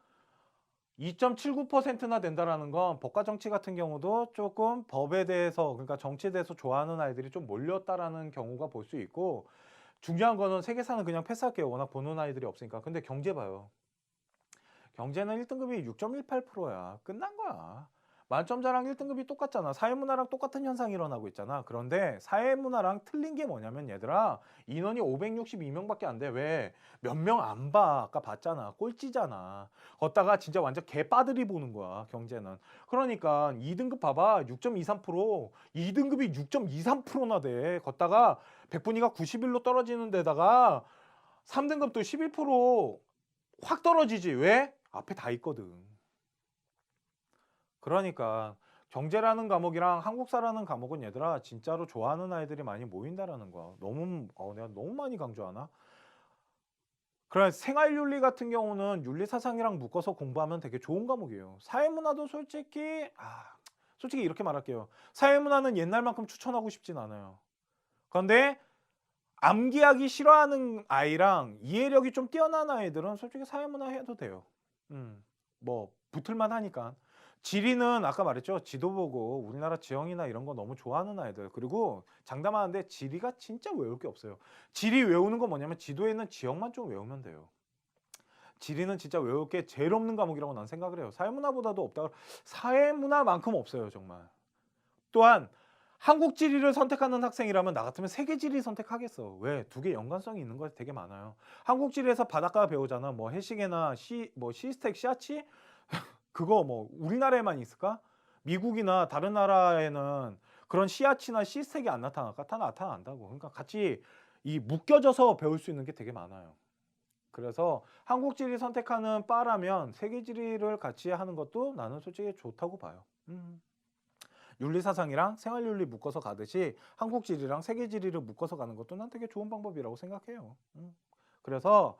Speaker 1: 2.79%나 된다라는 건 법과 정치 같은 경우도 조금 법에 대해서, 그러니까 정치에 대해서 좋아하는 아이들이 좀 몰렸다라는 경우가 볼 수 있고, 중요한 거는 세계사는 그냥 패스할게요. 워낙 보는 아이들이 없으니까. 근데 경제 봐요. 경제는 1등급이 6.18%야. 끝난 거야. 만점자랑 1등급이 똑같잖아. 사회문화랑 똑같은 현상이 일어나고 있잖아. 그런데 사회문화랑 틀린 게 뭐냐면 얘들아, 인원이 562명밖에 안 돼. 왜? 몇 명 안 봐. 아까 봤잖아. 꼴찌잖아. 걷다가 진짜 완전 개빠들이 보는 거야, 경제는. 그러니까 2등급 봐봐. 6.23%. 2등급이 6.23%나 돼. 걷다가 백분위가 91로 떨어지는 데다가 3등급도 11%확 떨어지지. 왜? 앞에 다 있거든. 그러니까 경제라는 과목이랑 한국사라는 과목은 얘들아 진짜로 좋아하는 아이들이 많이 모인다라는 거야. 내가 너무 많이 강조하나? 그래, 생활윤리 같은 경우는 윤리사상이랑 묶어서 공부하면 되게 좋은 과목이에요. 사회문화도 솔직히 이렇게 말할게요. 사회문화는 옛날만큼 추천하고 싶진 않아요. 그런데 암기하기 싫어하는 아이랑 이해력이 좀 뛰어난 아이들은 솔직히 사회문화 해도 돼요. 뭐 붙을만 하니까. 지리는 아까 말했죠. 지도 보고 우리나라 지형이나 이런 거 너무 좋아하는 아이들. 그리고 장담하는데 지리가 진짜 외울 게 없어요. 지리 외우는 거 뭐냐면 지도에 있는 지형만 좀 외우면 돼요. 지리는 진짜 외울 게 제일 없는 과목이라고 난 생각을 해요. 사회문화보다도 없다. 사회문화만큼 없어요, 정말. 또한 한국 지리를 선택하는 학생이라면 나 같으면 세계 지리 선택하겠어. 왜? 두 개 연관성이 있는 거 되게 많아요. 한국 지리에서 바닷가 배우잖아. 뭐 해시계나 시스텍, 시아치? 그거 뭐 우리나라에만 있을까? 미국이나 다른 나라에는 그런 C아치나 C스택이 안 나타날까? 다 나타난다고. 그러니까 같이 이 묶여져서 배울 수 있는 게 되게 많아요. 그래서 한국 지리 선택하는 바라면 세계 지리를 같이 하는 것도 나는 솔직히 좋다고 봐요. 윤리사상이랑 생활윤리 묶어서 가듯이 한국 지리랑 세계 지리를 묶어서 가는 것도 난 되게 좋은 방법이라고 생각해요. 그래서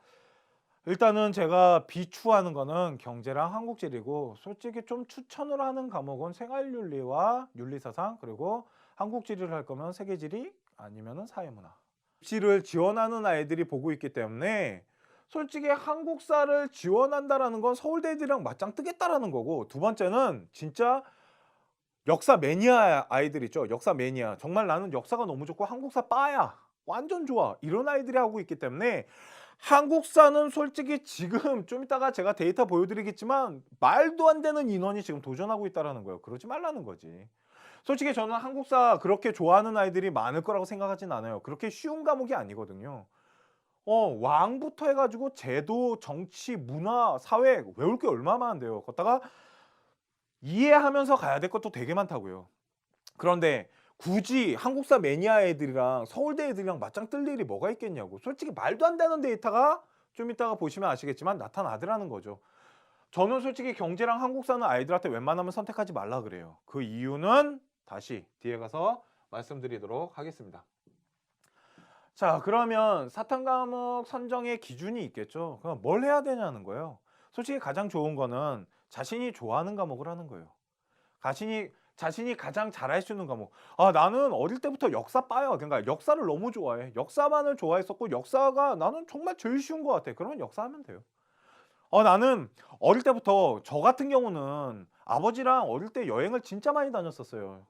Speaker 1: 일단은 제가 비추하는 거는 경제랑 한국 지리고, 솔직히 좀 추천을 하는 과목은 생활윤리와 윤리사상, 그리고 한국 지리를 할 거면 세계 지리 아니면은 사회문화. 입시를 지원하는 아이들이 보고 있기 때문에 솔직히 한국사를 지원한다라는 건 서울대 애들이랑 맞짱 뜨겠다라는 거고, 두 번째는 진짜 역사 매니아 아이들 있죠. 역사 매니아. 정말 나는 역사가 너무 좋고 한국사 빠야. 완전 좋아. 이런 아이들이 하고 있기 때문에 한국사는 솔직히 지금 좀 이따가 제가 데이터 보여드리겠지만 말도 안 되는 인원이 지금 도전하고 있다라는 거예요. 그러지 말라는 거지. 솔직히 저는 한국사 그렇게 좋아하는 아이들이 많을 거라고 생각하진 않아요. 그렇게 쉬운 과목이 아니거든요. 왕부터 해가지고 제도, 정치, 문화, 사회 외울 게 얼마나 많은데요. 거기다가 이해하면서 가야 될 것도 되게 많다고요. 그런데 굳이 한국사 매니아 애들이랑 서울대 애들이랑 맞짱 뜰 일이 뭐가 있겠냐고. 솔직히 말도 안 되는 데이터가 좀 이따가 보시면 아시겠지만 나타나더라는 거죠. 저는 솔직히 경제랑 한국사는 아이들한테 웬만하면 선택하지 말라 그래요. 그 이유는 다시 뒤에 가서 말씀드리도록 하겠습니다. 자, 그러면 사탐 과목 선정의 기준이 있겠죠. 그럼 뭘 해야 되냐는 거예요. 솔직히 가장 좋은 거는 자신이 좋아하는 과목을 하는 거예요. 자신이 가장 잘할 수 있는 과목. 나는 어릴 때부터 역사 빠요. 그러니까 역사를 너무 좋아해. 역사만을 좋아했었고, 역사가 나는 정말 제일 쉬운 것 같아. 그러면 역사 하면 돼요. 나는 어릴 때부터, 저 같은 경우는 아버지랑 어릴 때 여행을 진짜 많이 다녔었어요.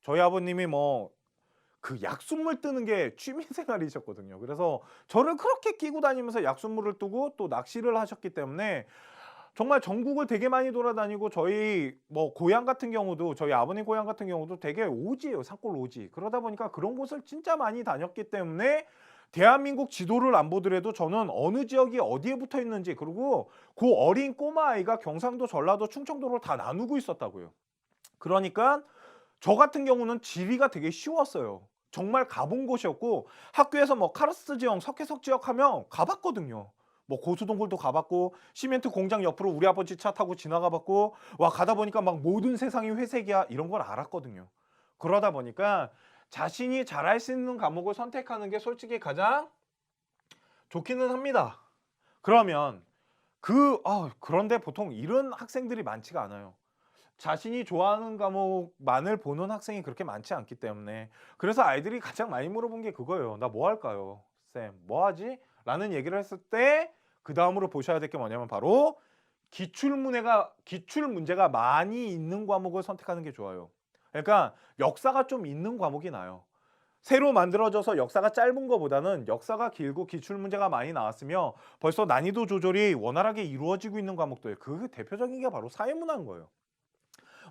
Speaker 1: 저희 아버님이 뭐 그 약순물 뜨는 게 취미 생활이셨거든요. 그래서 저를 그렇게 끼고 다니면서 약순물을 뜨고 또 낚시를 하셨기 때문에 정말 전국을 되게 많이 돌아다니고, 저희 뭐 고향 같은 경우도, 저희 아버님 고향 같은 경우도 되게 오지예요. 산골 오지. 그러다 보니까 그런 곳을 진짜 많이 다녔기 때문에 대한민국 지도를 안 보더라도 저는 어느 지역이 어디에 붙어 있는지, 그리고 그 어린 꼬마 아이가 경상도, 전라도, 충청도를 다 나누고 있었다고요. 그러니까 저 같은 경우는 지리가 되게 쉬웠어요. 정말 가본 곳이었고, 학교에서 뭐 카르스트 지역, 석회석 지역 하면 가봤거든요. 뭐 고수동굴도 가봤고, 시멘트 공장 옆으로 우리 아버지 차 타고 지나가 봤고, 와 가다 보니까 막 모든 세상이 회색이야, 이런 걸 알았거든요. 그러다 보니까 자신이 잘할 수 있는 과목을 선택하는 게 솔직히 가장 좋기는 합니다. 그러면 그런데 보통 이런 학생들이 많지가 않아요. 자신이 좋아하는 과목만을 보는 학생이 그렇게 많지 않기 때문에, 그래서 아이들이 가장 많이 물어본 게 그거예요. 나 뭐 할까요? 쌤, 뭐 하지? 라는 얘기를 했을 때 그 다음으로 보셔야 될 게 뭐냐면 바로 기출 문제가 많이 있는 과목을 선택하는 게 좋아요. 그러니까 역사가 좀 있는 과목이 나요. 새로 만들어져서 역사가 짧은 것보다는 역사가 길고 기출 문제가 많이 나왔으며 벌써 난이도 조절이 원활하게 이루어지고 있는 과목들, 그 대표적인 게 바로 사회문화인 거예요.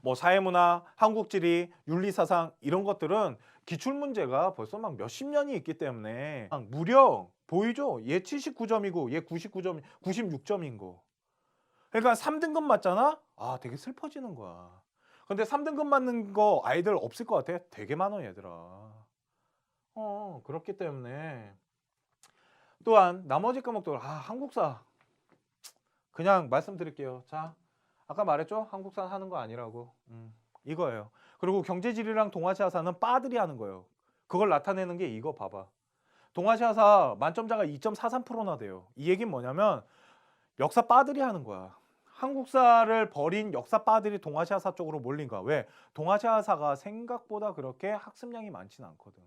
Speaker 1: 뭐 사회문화, 한국지리, 윤리사상 이런 것들은 기출 문제가 벌써 막 몇십 년이 있기 때문에 무려 보이죠? 얘 79점이고 얘 99점, 96점인 거. 그러니까 3등급 맞잖아? 되게 슬퍼지는 거야. 근데 3등급 맞는 거 아이들 없을 것 같아? 되게 많아 얘들아. 그렇기 때문에 또한 나머지 과목들, 한국사 그냥 말씀드릴게요. 자, 아까 말했죠? 한국사 하는 거 아니라고. 이거예요. 그리고 경제지리랑 동아시아사는 빠들이 하는 거예요. 그걸 나타내는 게 이거 봐봐. 동아시아사 만점자가 2.43%나 돼요. 이 얘기는 뭐냐면 역사 빠들이 하는 거야. 한국사를 버린 역사 빠들이 동아시아사 쪽으로 몰린 거야. 왜? 동아시아사가 생각보다 그렇게 학습량이 많지는 않거든.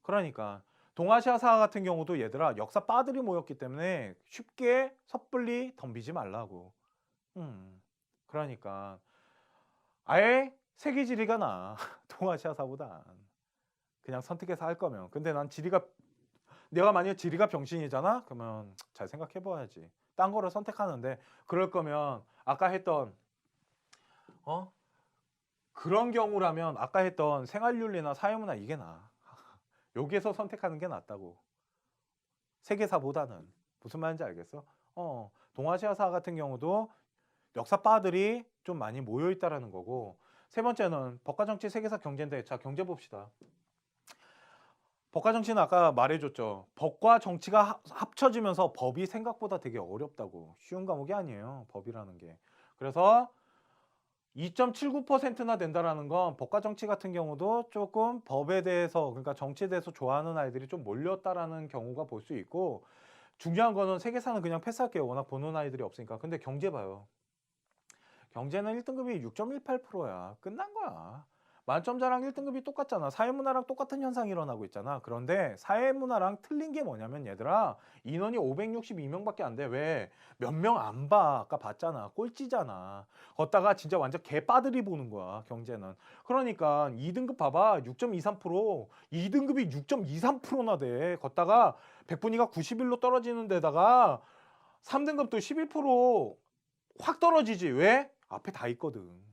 Speaker 1: 그러니까 동아시아사 같은 경우도 얘들아 역사 빠들이 모였기 때문에 쉽게 섣불리 덤비지 말라고. 그러니까 아예 세계지리가 나. 동아시아사보다. 그냥 선택해서 할 거면. 근데 난 내가 만약에 지리가 병신이잖아? 그러면 잘 생각해 봐야지. 딴 거를 선택하는데, 그럴 거면 아까 했던 그런 경우라면 아까 했던 생활윤리나 사회문화 이게 나아. 여기에서 선택하는 게 낫다고. 세계사보다는. 무슨 말인지 알겠어? 동아시아사 같은 경우도 역사파들이 좀 많이 모여 있다라는 거고, 세 번째는 법과 정치 세계사 경제인데, 자, 경제 봅시다. 법과 정치는 아까 말해줬죠. 법과 정치가 합쳐지면서 법이 생각보다 되게 어렵다고. 쉬운 과목이 아니에요, 법이라는 게. 그래서 2.79%나 된다라는 건 법과 정치 같은 경우도 조금 법에 대해서, 그러니까 정치에 대해서 좋아하는 아이들이 좀 몰렸다라는 경우가 볼 수 있고, 중요한 거는 세계사는 그냥 패스할게요. 워낙 보는 아이들이 없으니까. 근데 경제 봐요. 경제는 1등급이 6.18%야. 끝난 거야. 만점자랑 1등급이 똑같잖아. 사회문화랑 똑같은 현상이 일어나고 있잖아. 그런데 사회문화랑 틀린 게 뭐냐면 얘들아, 인원이 562명밖에 안 돼. 왜? 몇 명 안 봐. 아까 봤잖아. 꼴찌잖아. 걷다가 진짜 완전 개빠들이 보는 거야, 경제는. 그러니까 2등급 봐봐. 6.23%. 2등급이 6.23%나 돼. 걷다가 백분위가 91로 떨어지는 데다가 3등급도 11%확 떨어지지. 왜? 앞에 다 있거든.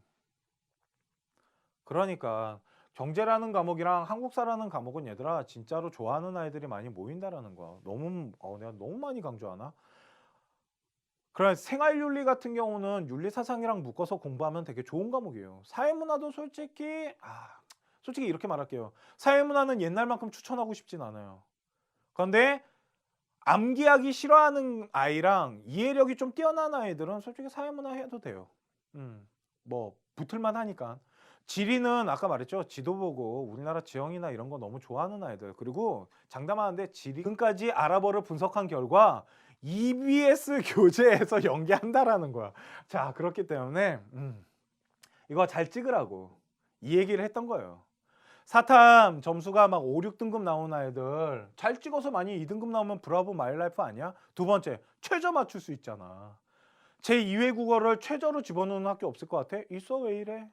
Speaker 1: 그러니까 경제라는 과목이랑 한국사라는 과목은 얘들아 진짜로 좋아하는 아이들이 많이 모인다라는 거야. 너무 내가 너무 많이 강조하나? 그래, 생활윤리 같은 경우는 윤리사상이랑 묶어서 공부하면 되게 좋은 과목이에요. 사회문화도 솔직히 이렇게 말할게요. 사회문화는 옛날만큼 추천하고 싶진 않아요. 그런데 암기하기 싫어하는 아이랑 이해력이 좀 뛰어난 아이들은 솔직히 사회문화 해도 돼요. 뭐 붙을만 하니까. 지리는 아까 말했죠. 지도 보고 우리나라 지형이나 이런 거 너무 좋아하는 아이들. 그리고 장담하는데 지금까지 아랍어를 분석한 결과 EBS 교재에서 연계한다라는 거야. 자, 그렇기 때문에 이거 잘 찍으라고 이 얘기를 했던 거예요. 사탐 점수가 막 5, 6등급 나온 아이들 잘 찍어서 많이 2등급 나오면 브라보 마이라이프 아니야? 두 번째, 최저 맞출 수 있잖아. 제2외 국어를 최저로 집어넣는 학교 없을 것 같아? 있어, 왜 이래?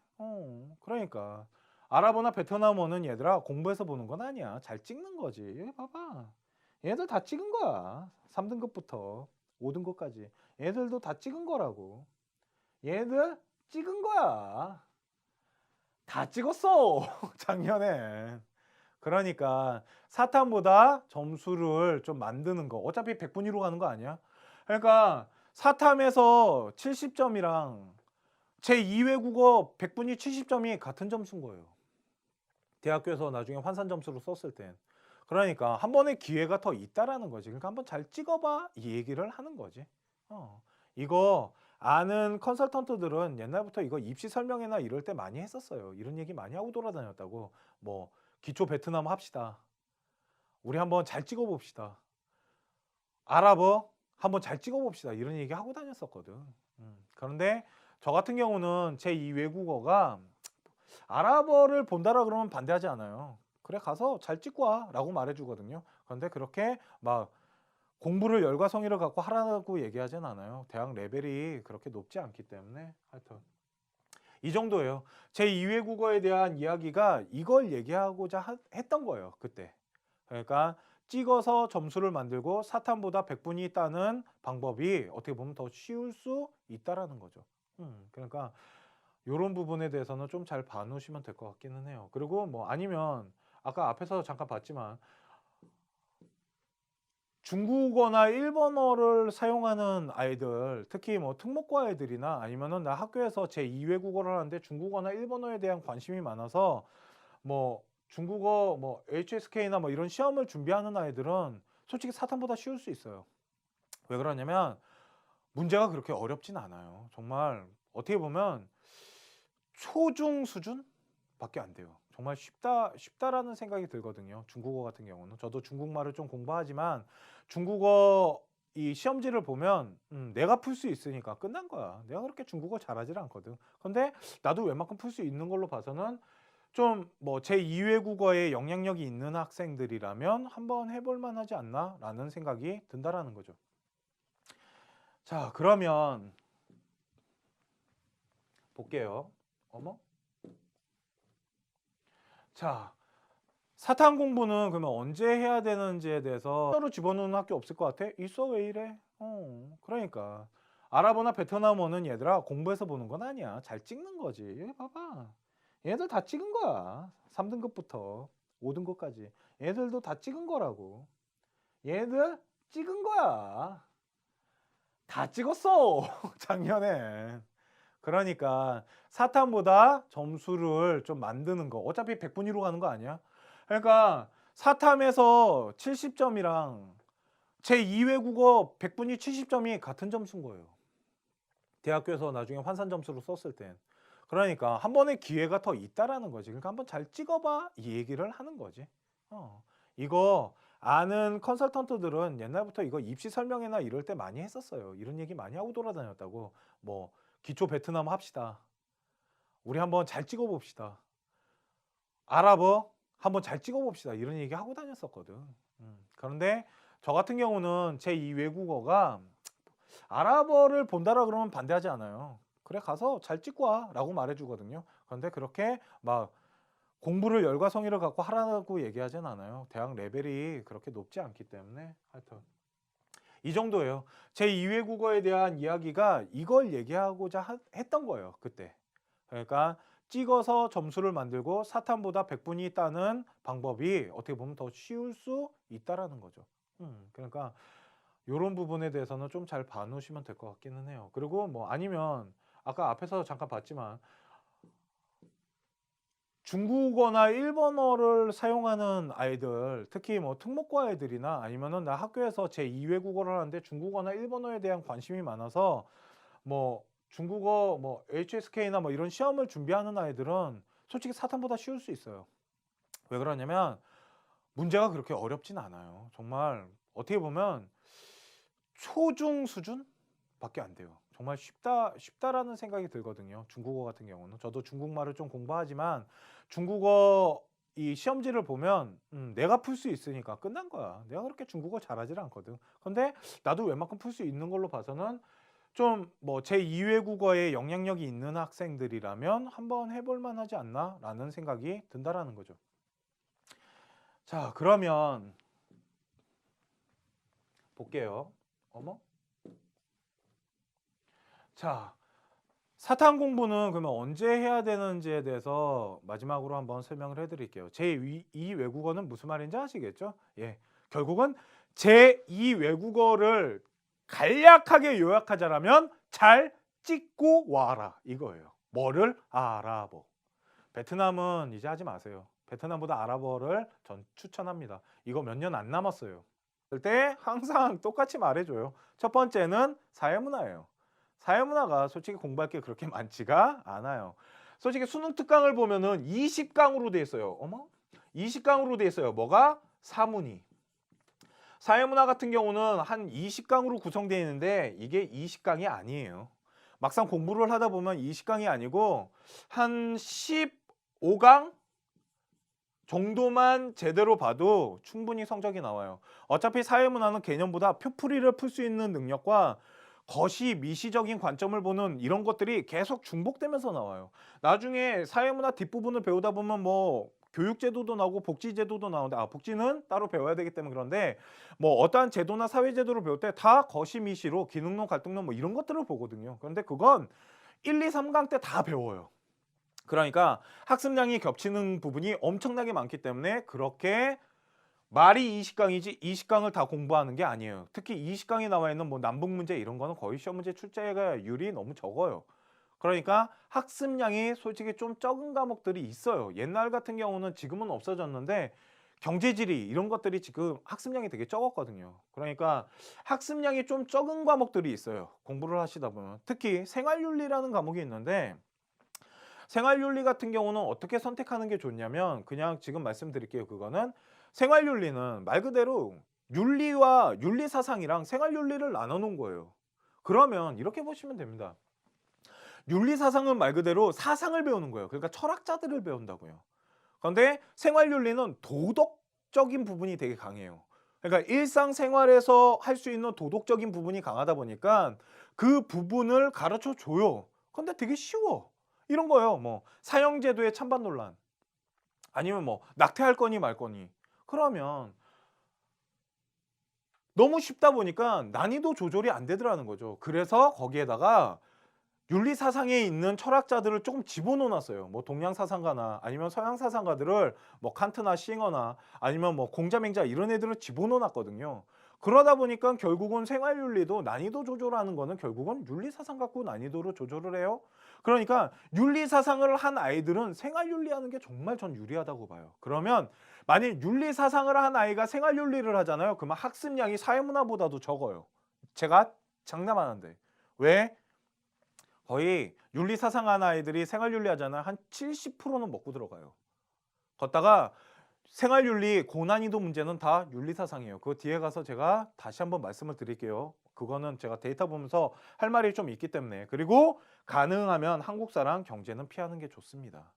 Speaker 1: 그러니까 아랍어나 베트남어는 얘들아 공부해서 보는 건 아니야. 잘 찍는 거지. 여기 봐봐. 얘들 다 찍은 거야. 3등급부터 5등급까지. 얘들도 다 찍은 거라고. 얘들 찍은 거야. 다 찍었어. 작년에. 그러니까 사탐보다 점수를 좀 만드는 거. 어차피 100분위로 가는 거 아니야? 그러니까 사탐에서 70점이랑 제2외 국어 100분위 70점이 같은 점수인 거예요. 대학교에서 나중에 환산 점수로 썼을 땐. 그러니까 한 번의 기회가 더 있다라는 거지. 그러니까 한번 잘 찍어봐 이 얘기를 하는 거지. 이거 아는 컨설턴트들은 옛날부터 이거 입시 설명회나 이럴 때 많이 했었어요. 이런 얘기 많이 하고 돌아다녔다고. 뭐 기초 베트남 합시다. 우리 한번 잘 찍어봅시다. 아랍어 한번 잘 찍어봅시다. 이런 얘기 하고 다녔었거든. 그런데 저 같은 경우는 제2 외국어가 아랍어를 본다라 그러면 반대하지 않아요. 그래, 가서 잘 찍고 와 라고 말해주거든요. 그런데 그렇게 막 공부를 열과 성의를 갖고 하라고 얘기하진 않아요. 대학 레벨이 그렇게 높지 않기 때문에. 하여튼 이 정도예요. 제2외 국어에 대한 이야기가 이걸 얘기하고자 했던 거예요, 그때. 그러니까 찍어서 점수를 만들고 사탐보다 100분이 따는 방법이 어떻게 보면 더 쉬울 수 있다라는 거죠. 그러니까 이런 부분에 대해서는 좀 잘 봐놓으시면 될 것 같기는 해요. 그리고 뭐 아니면 아까 앞에서 잠깐 봤지만 중국어나 일본어를 사용하는 아이들, 특히 뭐 특목고 아이들이나 아니면은 나 학교에서 제2외국어를 하는데 중국어나 일본어에 대한 관심이 많아서 뭐 중국어 뭐 HSK나 뭐 이런 시험을 준비하는 아이들은 솔직히 사탐보다 쉬울 수 있어요. 왜 그러냐면 문제가 그렇게 어렵진 않아요. 정말 어떻게 보면 초중 수준밖에 안 돼요. 정말 쉽다라는 생각이 들거든요. 중국어 같은 경우는. 저도 중국말을 좀 공부하지만 중국어 이 시험지를 보면 내가 풀 수 있으니까 끝난 거야. 내가 그렇게 중국어 잘하지 않거든. 근데 나도 웬만큼 풀 수 있는 걸로 봐서는 좀 뭐 제2외 국어에 영향력이 있는 학생들이라면 한번 해볼 만하지 않나 라는 생각이 든다라는 거죠. 자, 그러면 볼게요. 어머? 자, 사탐 공부는 그러면 언제 해야 되는지에 대해서 따로 집어넣는 학교 없을 것 같아? 있어, 왜 이래? 그러니까 아랍어나 베트남어는 얘들아 공부해서 보는 건 아니야. 잘 찍는 거지. 여기 봐봐. 얘들 다 찍은 거야. 3등급부터 5등급까지. 얘들도 다 찍은 거라고. 얘들 찍은 거야. 다 찍었어. 작년에. 그러니까 사탐보다 점수를 좀 만드는 거. 어차피 100분위로 가는 거 아니야? 그러니까 사탐에서 70점이랑 제 2외 국어 100분위 70점이 같은 점수인 거예요. 대학교에서 나중에 환산 점수로 썼을 땐. 그러니까 한 번의 기회가 더 있다라는 거지. 그러니까 한번 잘 찍어봐 이 얘기를 하는 거지. 이거 아는 컨설턴트들은 옛날부터 이거 입시 설명회나 이럴 때 많이 했었어요. 이런 얘기 많이 하고 돌아다녔다고. 뭐 기초 베트남 합시다. 우리 한번 잘 찍어봅시다. 아랍어 한번 잘 찍어봅시다. 이런 얘기 하고 다녔었거든. 그런데 저 같은 경우는 제 2 외국어가 아랍어를 본다라 그러면 반대하지 않아요. 그래 가서 잘 찍고 와라고 말해주거든요. 그런데 그렇게 막 공부를 열과 성의를 갖고 하라고 얘기하진 않아요. 대학 레벨이 그렇게 높지 않기 때문에 하여튼 이 정도예요. 제 2외 국어에 대한 이야기가 이걸 얘기하고자 했던 거예요. 그때. 그러니까 찍어서 점수를 만들고 사탐보다 100분이 따는 방법이 어떻게 보면 더 쉬울 수 있다라는 거죠. 그러니까 이런 부분에 대해서는 좀 잘 봐놓으시면 될 것 같기는 해요. 그리고 뭐 아니면 아까 앞에서 잠깐 봤지만 중국어나 일본어를 사용하는 아이들, 특히 뭐 특목고 아이들이나 아니면은 나 학교에서 제 2외 국어를 하는데 중국어나 일본어에 대한 관심이 많아서 뭐 중국어 뭐 HSK나 뭐 이런 시험을 준비하는 아이들은 솔직히 사탐보다 쉬울 수 있어요. 왜 그러냐면 문제가 그렇게 어렵진 않아요. 정말 어떻게 보면 초중 수준밖에 안 돼요. 정말 쉽다라는 생각이 들거든요. 중국어 같은 경우는. 저도 중국말을 좀 공부하지만 중국어 이 시험지를 보면 내가 풀 수 있으니까 끝난 거야. 내가 그렇게 중국어 잘하지 않거든. 근데 나도 웬만큼 풀 수 있는 걸로 봐서는 좀 뭐 제 2외 국어에 영향력이 있는 학생들이라면 한번 해볼 만하지 않나라는 생각이 든다라는 거죠. 자, 그러면 볼게요. 어머? 자, 사탐 공부는 그러면 언제 해야 되는지에 대해서 마지막으로 한번 설명을 해드릴게요. 제2 외국어는 무슨 말인지 아시겠죠? 예, 결국은 제2 외국어를 간략하게 요약하자면 잘 찍고 와라 이거예요. 뭐를? 아랍어. 베트남은 이제 하지 마세요. 베트남보다 아랍어를 전 추천합니다. 이거 몇 년 안 남았어요. 그럴 때 항상 똑같이 말해줘요. 첫 번째는 사회문화예요. 사회문화가 솔직히 공부할 게 그렇게 많지가 않아요. 솔직히 수능 특강을 보면은 20강으로 돼 있어요. 어머? 20강으로 돼 있어요. 뭐가? 사문이. 사회문화 같은 경우는 한 20강으로 구성되어 있는데 이게 20강이 아니에요. 막상 공부를 하다 보면 20강이 아니고 한 15강 정도만 제대로 봐도 충분히 성적이 나와요. 어차피 사회문화는 개념보다 표풀이를 풀 수 있는 능력과 거시 미시적인 관점을 보는 이런 것들이 계속 중복되면서 나와요. 나중에 사회문화 뒷부분을 배우다 보면 뭐 교육제도도 나오고 복지제도도 나오는데 복지는 따로 배워야 되기 때문에 그런데 뭐 어떠한 제도나 사회제도를 배울 때 다 거시 미시로 기능론 갈등론 뭐 이런 것들을 보거든요. 그런데 그건 1, 2, 3강 때 다 배워요. 그러니까 학습량이 겹치는 부분이 엄청나게 많기 때문에 그렇게 말이 20강이지 20강을 다 공부하는 게 아니에요. 특히 20강에 나와 있는 뭐 남북 문제 이런 거는 거의 시험 문제 출제율이 너무 적어요. 그러니까 학습량이 솔직히 좀 적은 과목들이 있어요. 옛날 같은 경우는 지금은 없어졌는데 경제지리 이런 것들이 지금 학습량이 되게 적었거든요. 그러니까 학습량이 좀 적은 과목들이 있어요. 공부를 하시다 보면. 특히 생활윤리라는 과목이 있는데 생활윤리 같은 경우는 어떻게 선택하는 게 좋냐면 그냥 지금 말씀드릴게요. 그거는 생활윤리는 말 그대로 윤리와 윤리사상이랑 생활윤리를 나눠 놓은 거예요. 그러면 이렇게 보시면 됩니다. 윤리사상은 말 그대로 사상을 배우는 거예요. 그러니까 철학자들을 배운다고요. 그런데 생활윤리는 도덕적인 부분이 되게 강해요. 그러니까 일상생활에서 할 수 있는 도덕적인 부분이 강하다 보니까 그 부분을 가르쳐 줘요. 근데 되게 쉬워. 이런 거예요. 뭐 사형제도의 찬반 논란 아니면 뭐 낙태할 거니 말 거니 그러면 너무 쉽다 보니까 난이도 조절이 안 되더라는 거죠. 그래서 거기에다가 윤리 사상에 있는 철학자들을 조금 집어넣어 놨어요. 뭐 동양 사상가나 아니면 서양 사상가들을 뭐 칸트나 싱어나 아니면 뭐 공자맹자 이런 애들을 집어넣어 놨거든요. 그러다 보니까 결국은 생활윤리도 난이도 조절하는 거는 결국은 윤리사상 갖고 난이도로 조절을 해요. 그러니까 윤리사상을 한 아이들은 생활윤리하는 게 정말 전 유리하다고 봐요. 그러면 만약 윤리사상을 한 아이가 생활윤리를 하잖아요. 그러면 학습량이 사회문화보다도 적어요. 제가 장담하는데. 왜? 거의 윤리사상 한 아이들이 생활윤리 하잖아요. 한 70%는 먹고 들어가요. 걷다가 생활윤리 고난이도 문제는 다 윤리사상이에요. 그 뒤에 가서 제가 다시 한번 말씀을 드릴게요. 그거는 제가 데이터 보면서 할 말이 좀 있기 때문에. 그리고 가능하면 한국사랑 경제는 피하는 게 좋습니다.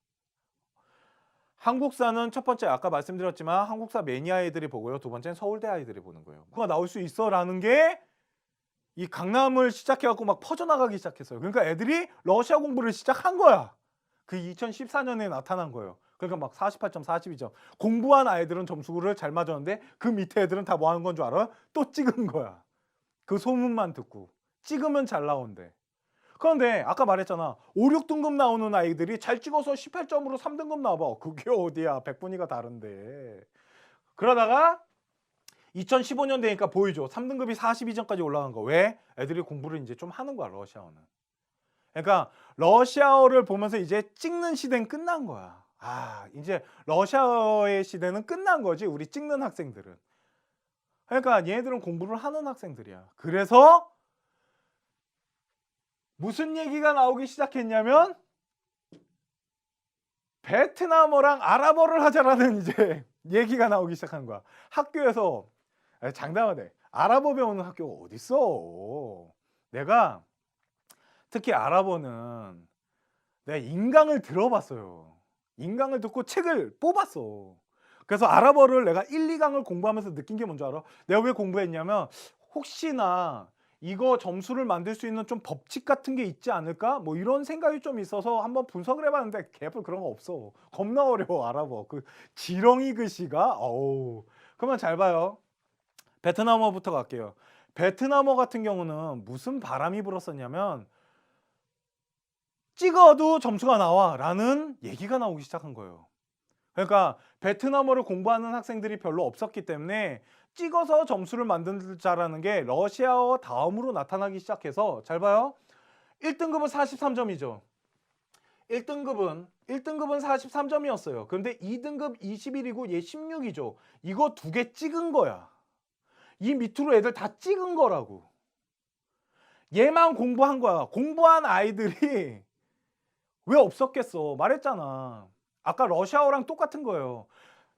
Speaker 1: 한국사는 첫 번째 아까 말씀드렸지만 한국사 매니아 아이들이 보고요. 두 번째는 서울대 아이들이 보는 거예요. 뭐가 나올 수 있어라는 게 이 강남을 시작해갖고 막 퍼져나가기 시작했어요. 그러니까 애들이 러시아 공부를 시작한 거야. 그 2014년에 나타난 거예요. 그러니까 막 48점, 42점. 공부한 아이들은 점수를 잘 맞았는데 그 밑에 애들은 다 뭐 하는 건 줄 알아? 또 찍은 거야. 그 소문만 듣고. 찍으면 잘 나온대. 그런데 아까 말했잖아. 5, 6등급 나오는 아이들이 잘 찍어서 18점으로 3등급 나와봐. 그게 어디야. 백분위가 다른데. 그러다가 2015년 되니까 보이죠. 3등급이 42점까지 올라간 거. 왜? 애들이 공부를 이제 좀 하는 거야, 러시아어는. 그러니까 러시아어를 보면서 이제 찍는 시대는 끝난 거야. 아, 이제 러시아어의 시대는 끝난 거지. 우리 찍는 학생들은. 그러니까 얘네들은 공부를 하는 학생들이야. 그래서 무슨 얘기가 나오기 시작했냐면 베트남어랑 아랍어를 하자라는 이제 얘기가 나오기 시작한 거야. 학교에서 장담하네. 아랍어 배우는 학교가 어딨어. 내가 특히 아랍어는 내가 인강을 들어봤어요. 인강을 듣고 책을 뽑았어. 그래서 아랍어를 내가 1, 2강을 공부하면서 느낀 게 뭔지 알아? 내가 왜 공부했냐면 혹시나 이거 점수를 만들 수 있는 좀 법칙 같은 게 있지 않을까? 뭐 이런 생각이 좀 있어서 한번 분석을 해봤는데 개뿔 그런 거 없어. 겁나 어려워 아랍어. 그 지렁이 글씨가 어우. 그러면 잘 봐요. 베트남어부터 갈게요. 베트남어 같은 경우는 무슨 바람이 불었었냐면 찍어도 점수가 나와 라는 얘기가 나오기 시작한 거예요. 그러니까 베트남어를 공부하는 학생들이 별로 없었기 때문에 찍어서 점수를 만들자라는 게 러시아어 다음으로 나타나기 시작해서 잘 봐요. 1등급은 43점이죠. 1등급은 43점이었어요. 그런데 2등급 21이고 얘 16이죠. 이거 두 개 찍은 거야. 이 밑으로 애들 다 찍은 거라고. 얘만 공부한 거야. 공부한 아이들이 왜 없었겠어. 말했잖아. 아까 러시아어랑 똑같은 거예요.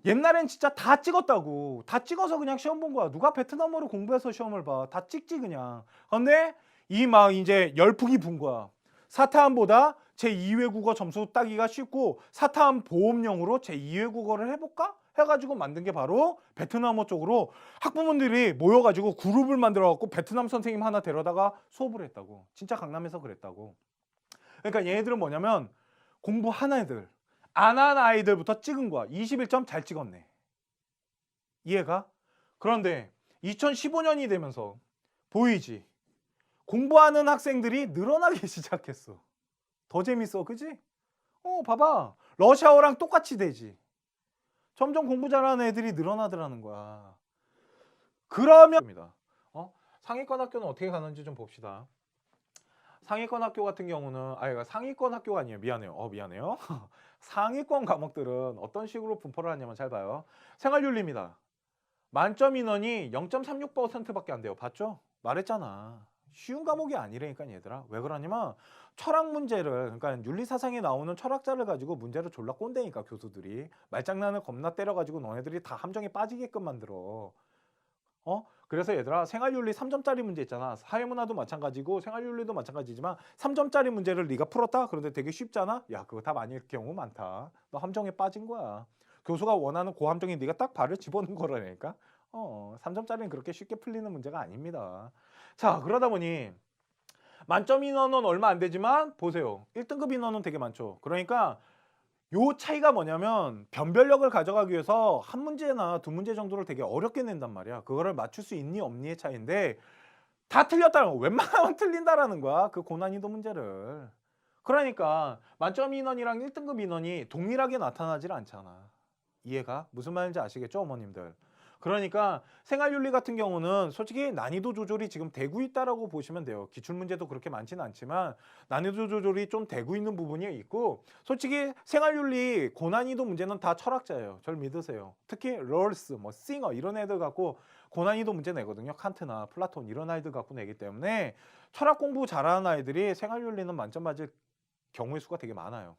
Speaker 1: 옛날엔 진짜 다 찍었다고. 다 찍어서 그냥 시험 본 거야. 누가 베트남어를 공부해서 시험을 봐. 다 찍지 그냥. 근데 이 막 이제 열풍이 분 거야. 사타함보다 제2외국어 점수 따기가 쉽고 사타함 보험용으로 제2외국어를 해볼까? 해가지고 만든 게 바로 베트남어 쪽으로 학부모들이 모여가지고 그룹을 만들어갖고 베트남 선생님 하나 데려다가 수업을 했다고. 진짜 강남에서 그랬다고. 그러니까 얘네들은 뭐냐면 공부한 애들, 안 한 아이들부터 찍은 거야. 21점 잘 찍었네. 이해가? 그런데 2015년이 되면서 보이지? 공부하는 학생들이 늘어나기 시작했어. 더 재밌어, 그지? 봐봐. 러시아어랑 똑같이 되지. 점점 공부 잘하는 애들이 늘어나더라는 거야. 그러면 상위권 학교는 어떻게 가는지 좀 봅시다. 상위권 학교 같은 경우는 상위권 학교가 아니에요. 미안해요. 미안해요. 상위권 과목들은 어떤 식으로 분포를 하냐면 잘 봐요. 생활윤리입니다. 만점 인원이 0.36%밖에 안 돼요. 봤죠? 말했잖아. 쉬운 과목이 아니라니까 얘들아. 왜 그러냐면 철학 문제를 그러니까 윤리사상에 나오는 철학자를 가지고 문제를 졸라 꼰대니까 교수들이 말장난을 겁나 때려가지고 너네들이 다 함정에 빠지게끔 만들어. 그래서 얘들아 생활윤리 3점짜리 문제 있잖아. 사회문화도 마찬가지고 생활윤리도 마찬가지지만 3점짜리 문제를 네가 풀었다? 그런데 되게 쉽잖아? 야 그거 답 아닐 경우 많다. 너 함정에 빠진 거야. 교수가 원하는 고함정에 네가 딱 발을 집어넣은 거라니까. 3점짜리는 그렇게 쉽게 풀리는 문제가 아닙니다. 자 그러다 보니 만점 인원은 얼마 안 되지만 보세요. 1등급 인원은 되게 많죠. 그러니까 요 차이가 뭐냐면 변별력을 가져가기 위해서 한 문제나 두 문제 정도를 되게 어렵게 낸단 말이야. 그거를 맞출 수 있니 없니의 차이인데 다 틀렸다는 거. 웬만하면 틀린다라는 거야. 그 고난이도 문제를. 그러니까 만점 인원이랑 1등급 인원이 동일하게 나타나질 않잖아. 이해가? 무슨 말인지 아시겠죠 어머님들? 그러니까 생활윤리 같은 경우는 솔직히 난이도 조절이 지금 되고 있다라고 보시면 돼요. 기출문제도 그렇게 많지는 않지만 난이도 조절이 좀 되고 있는 부분이 있고, 솔직히 생활윤리 고난이도 문제는 다 철학자예요. 절 믿으세요. 특히 롤스, 뭐 싱어 이런 애들 갖고 고난이도 문제 내거든요. 칸트나 플라톤 이런 아이들 갖고 내기 때문에 철학 공부 잘하는 아이들이 생활윤리는 만점 맞을 경우의 수가 되게 많아요.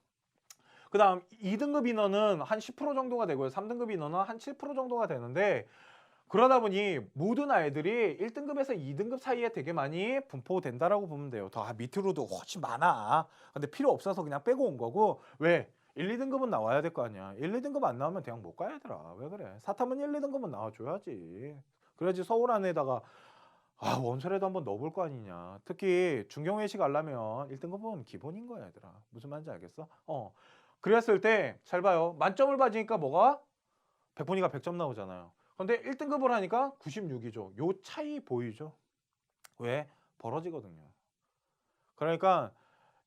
Speaker 1: 그 다음 2등급 인원은 한 10% 정도가 되고요. 3등급 인원은 한 7% 정도가 되는데, 그러다 보니 모든 아이들이 1등급에서 2등급 사이에 되게 많이 분포된다라고 보면 돼요. 더 밑으로도 훨씬 많아. 근데 필요 없어서 그냥 빼고 온 거고. 왜? 1, 2등급은 나와야 될 거 아니야. 1, 2등급 안 나오면 그냥 못 가야 되더라. 왜 그래? 사탐은 1, 2등급은 나와줘야지. 그래야지 서울 안에다가 원서라도 한번 넣어볼 거 아니냐. 특히 중경외시 가려면 1등급은 기본인 거야, 얘들아. 무슨 말인지 알겠어? 그랬을 때 잘 봐요. 만점을 받으니까 뭐가? 백분위가 100점 나오잖아요. 근데 1등급을 하니까 96이죠. 요 차이 보이죠? 왜? 벌어지거든요. 그러니까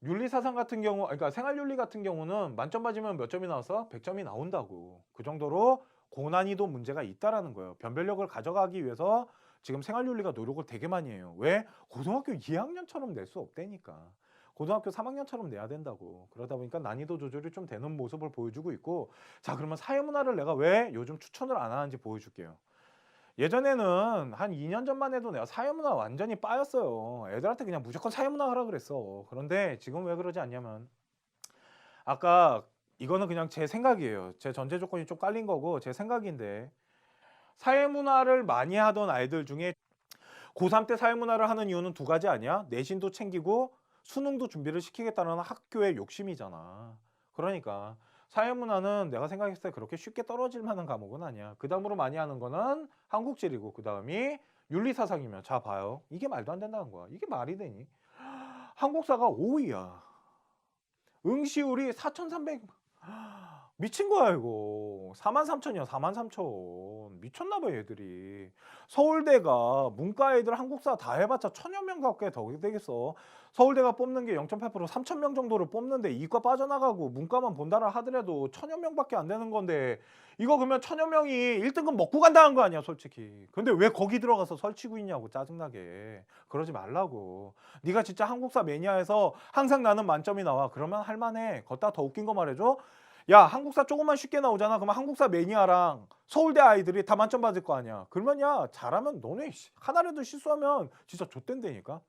Speaker 1: 윤리사상 같은 경우, 그러니까 생활윤리 같은 경우는 만점 받으면 몇 점이 나와서 100점이 나온다고. 그 정도로 고난이도 문제가 있다라는 거예요. 변별력을 가져가기 위해서 지금 생활윤리가 노력을 되게 많이 해요. 왜? 고등학교 2학년처럼 낼 수 없다니까. 고등학교 3학년처럼 내야 된다고. 그러다 보니까 난이도 조절이 좀 되는 모습을 보여주고 있고, 자, 그러면 사회문화를 내가 왜 요즘 추천을 안 하는지 보여줄게요. 예전에는 한 2년 전만 해도 내가 사회문화 완전히 빠였어요. 애들한테 그냥 무조건 사회문화 하라 그랬어. 그런데 지금 왜 그러지 않냐면, 아까 이거는 그냥 제 생각이에요. 제 전제 조건이 좀 깔린 거고 제 생각인데, 사회문화를 많이 하던 아이들 중에 고3 때 사회문화를 하는 이유는 두 가지 아니야? 내신도 챙기고 수능도 준비를 시키겠다는 학교의 욕심이잖아. 그러니까 사회문화는 내가 생각했을 때 그렇게 쉽게 떨어질 만한 과목은 아니야. 그 다음으로 많이 하는 거는 한국지리고, 그 다음이 윤리사상이면, 자 봐요. 이게 말도 안 된다는 거야. 이게 말이 되니? 한국사가 5위야. 응시율이 4,300. 미친 거야 이거. 43,000이야. 43,000. 미쳤나 봐 얘들이. 서울대가 문과 애들 한국사 다 해봤자 1,000여 명 밖에 더 되겠어. 서울대가 뽑는 게 0.8% 3,000명 정도를 뽑는데, 이과 빠져나가고 문과만 본다라 하더라도 1,000여 명밖에 안 되는 건데, 이거 그러면 1,000여 명이 1등급 먹고 간다는 거 아니야 솔직히. 근데 왜 거기 들어가서 설치고 있냐고, 짜증나게. 그러지 말라고. 네가 진짜 한국사 매니아에서 항상 나는 만점이 나와, 그러면 할만해. 걷다 더 웃긴 거 말해줘. 야, 한국사 조금만 쉽게 나오잖아. 그러면 한국사 매니아랑 서울대 아이들이 다 만점 받을 거 아니야. 그러면 야, 잘하면 너네 하나라도 실수하면 진짜 좆된다니까.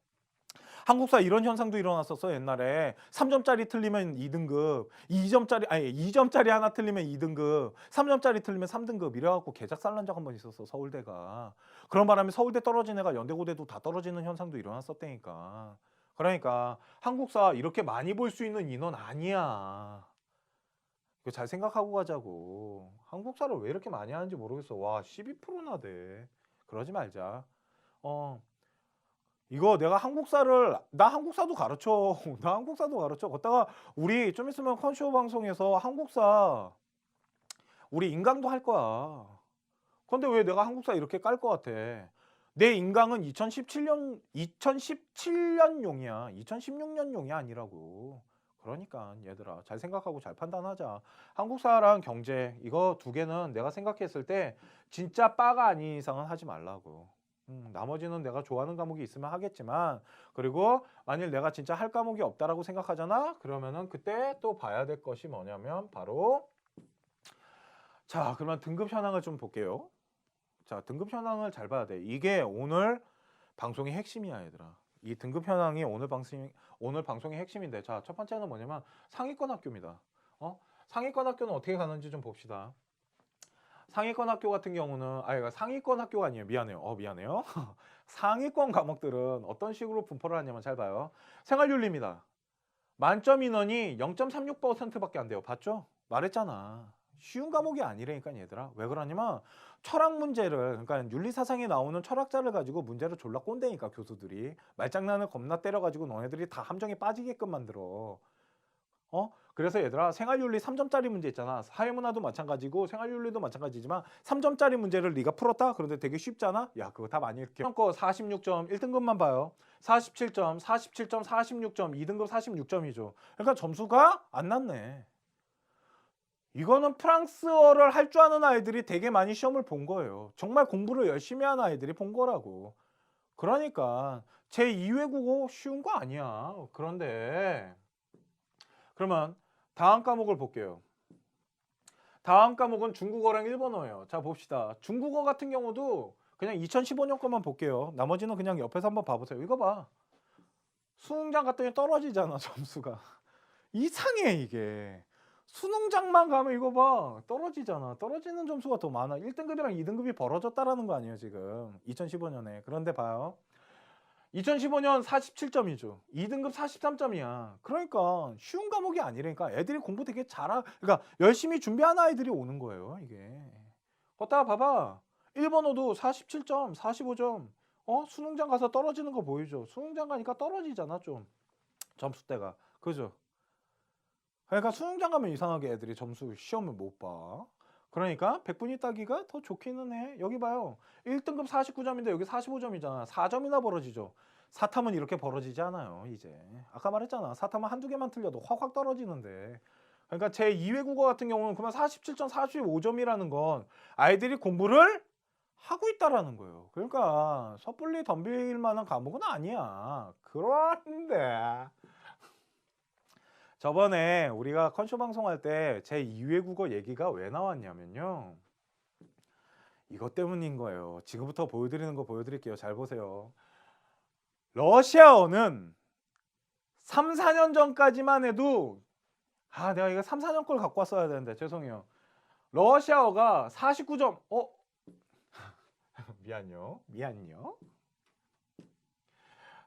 Speaker 1: 한국사 이런 현상도 일어났었어. 옛날에 3점짜리 틀리면 2등급, 2점짜리 하나 틀리면 2등급, 3점짜리 틀리면 3등급 이래갖고 개작살 난 적 한 번 있었어, 서울대가. 그런 바람에 서울대 떨어진 애가 연대고대도 다 떨어지는 현상도 일어났었다니까. 그러니까 한국사 이렇게 많이 볼 수 있는 인원 아니야. 이거 잘 생각하고 가자고. 한국사를 왜 이렇게 많이 하는지 모르겠어. 와, 12%나 돼. 그러지 말자. 이거 내가 나 한국사도 가르쳐. 나 한국사도 가르쳐. 걷다가 우리 좀 있으면 컨쇼 방송에서 한국사 우리 인강도 할 거야. 근데 왜 내가 한국사 이렇게 깔 것 같아? 내 인강은 2017년용이야. 2016년용이 아니라고. 그러니까 얘들아, 잘 생각하고 잘 판단하자. 한국사랑 경제 이거 두 개는 내가 생각했을 때 진짜 빠가 아닌 이상은 하지 말라고. 나머지는 내가 좋아하는 과목이 있으면 하겠지만, 그리고 만일 내가 진짜 할 과목이 없다라고 생각하잖아. 그러면은 그때 또 봐야 될 것이 뭐냐면 바로, 자, 그러면 등급 현황을 좀 볼게요. 자, 등급 현황을 잘 봐야 돼. 이게 오늘 방송의 핵심이야, 얘들아. 이 등급 현황이 오늘 방송의 핵심인데, 자, 첫 번째는 뭐냐면 상위권 학교입니다. 상위권 학교는 어떻게 가는지 좀 봅시다. 상위권 학교 같은 경우는, 그러니까 상위권 학교가 아니에요. 미안해요. 상위권 과목들은 어떤 식으로 분포를 하냐면, 잘 봐요. 생활윤리입니다. 만점 인원이 0.36%밖에 안 돼요. 봤죠? 말했잖아. 쉬운 과목이 아니라니까 얘들아. 왜 그러냐면 철학 문제를, 그러니까 윤리사상에 나오는 철학자를 가지고 문제를 졸라 꼰대니까 교수들이 말장난을 겁나 때려가지고 너네들이 다 함정에 빠지게끔 만들어. 그래서 얘들아, 생활윤리 3점짜리 문제 있잖아. 사회문화도 마찬가지고 생활윤리도 마찬가지지만 3점짜리 문제를 네가 풀었다? 그런데 되게 쉽잖아? 야, 그거 다 많이 이렇게. 거 46점 1등급만 봐요. 47점, 47점, 46점, 2등급 46점이죠. 그러니까 점수가 안 낮네. 이거는 프랑스어를 할 줄 아는 아이들이 되게 많이 시험을 본 거예요. 정말 공부를 열심히 하는 아이들이 본 거라고. 그러니까 제2외국어 쉬운 거 아니야. 그런데 그러면 다음 과목을 볼게요. 다음 과목은 중국어랑 일본어예요. 자, 봅시다. 중국어 같은 경우도 그냥 2015년 것만 볼게요. 나머지는 그냥 옆에서 한번 봐보세요. 이거 봐. 수능장 갔더니 떨어지잖아, 점수가. 이상해, 이게. 수능장만 가면 이거 봐. 떨어지잖아. 떨어지는 점수가 더 많아. 1등급이랑 2등급이 벌어졌다라는 거 아니에요, 지금. 2015년에. 그런데 봐요. 2015년 47점이죠. 2등급 43점이야. 그러니까 쉬운 과목이 아니라니까. 애들이 공부 되게 그러니까 열심히 준비하는 아이들이 오는 거예요, 이게. 걷다가 봐봐. 일본어도 47점, 45점. 수능장 가서 떨어지는 거 보이죠? 수능장 가니까 떨어지잖아, 좀. 점수대가. 그죠? 그러니까 수능장 가면 이상하게 애들이 점수 시험을 못 봐. 그러니까 백분위 따기가 더 좋기는 해. 여기 봐요. 1등급 49점인데 여기 45점이잖아. 4점이나 벌어지죠. 사탐은 이렇게 벌어지지 않아요, 이제. 아까 말했잖아. 사탐은 한두 개만 틀려도 확확 떨어지는데. 그러니까 제 2외 국어 같은 경우는 그만 47점, 45점이라는 건 아이들이 공부를 하고 있다라는 거예요. 그러니까 섣불리 덤빌 만한 과목은 아니야. 그런데 저번에 우리가 컨쇼 방송할 때 제 2외 국어 얘기가 왜 나왔냐면요. 이것 때문인 거예요. 지금부터 보여드리는 거 보여드릴게요. 잘 보세요. 러시아어는 3, 4년 전까지만 해도 내가 이거 3, 4년 걸 갖고 왔어야 되는데 죄송해요. 러시아어가 49점. 미안요.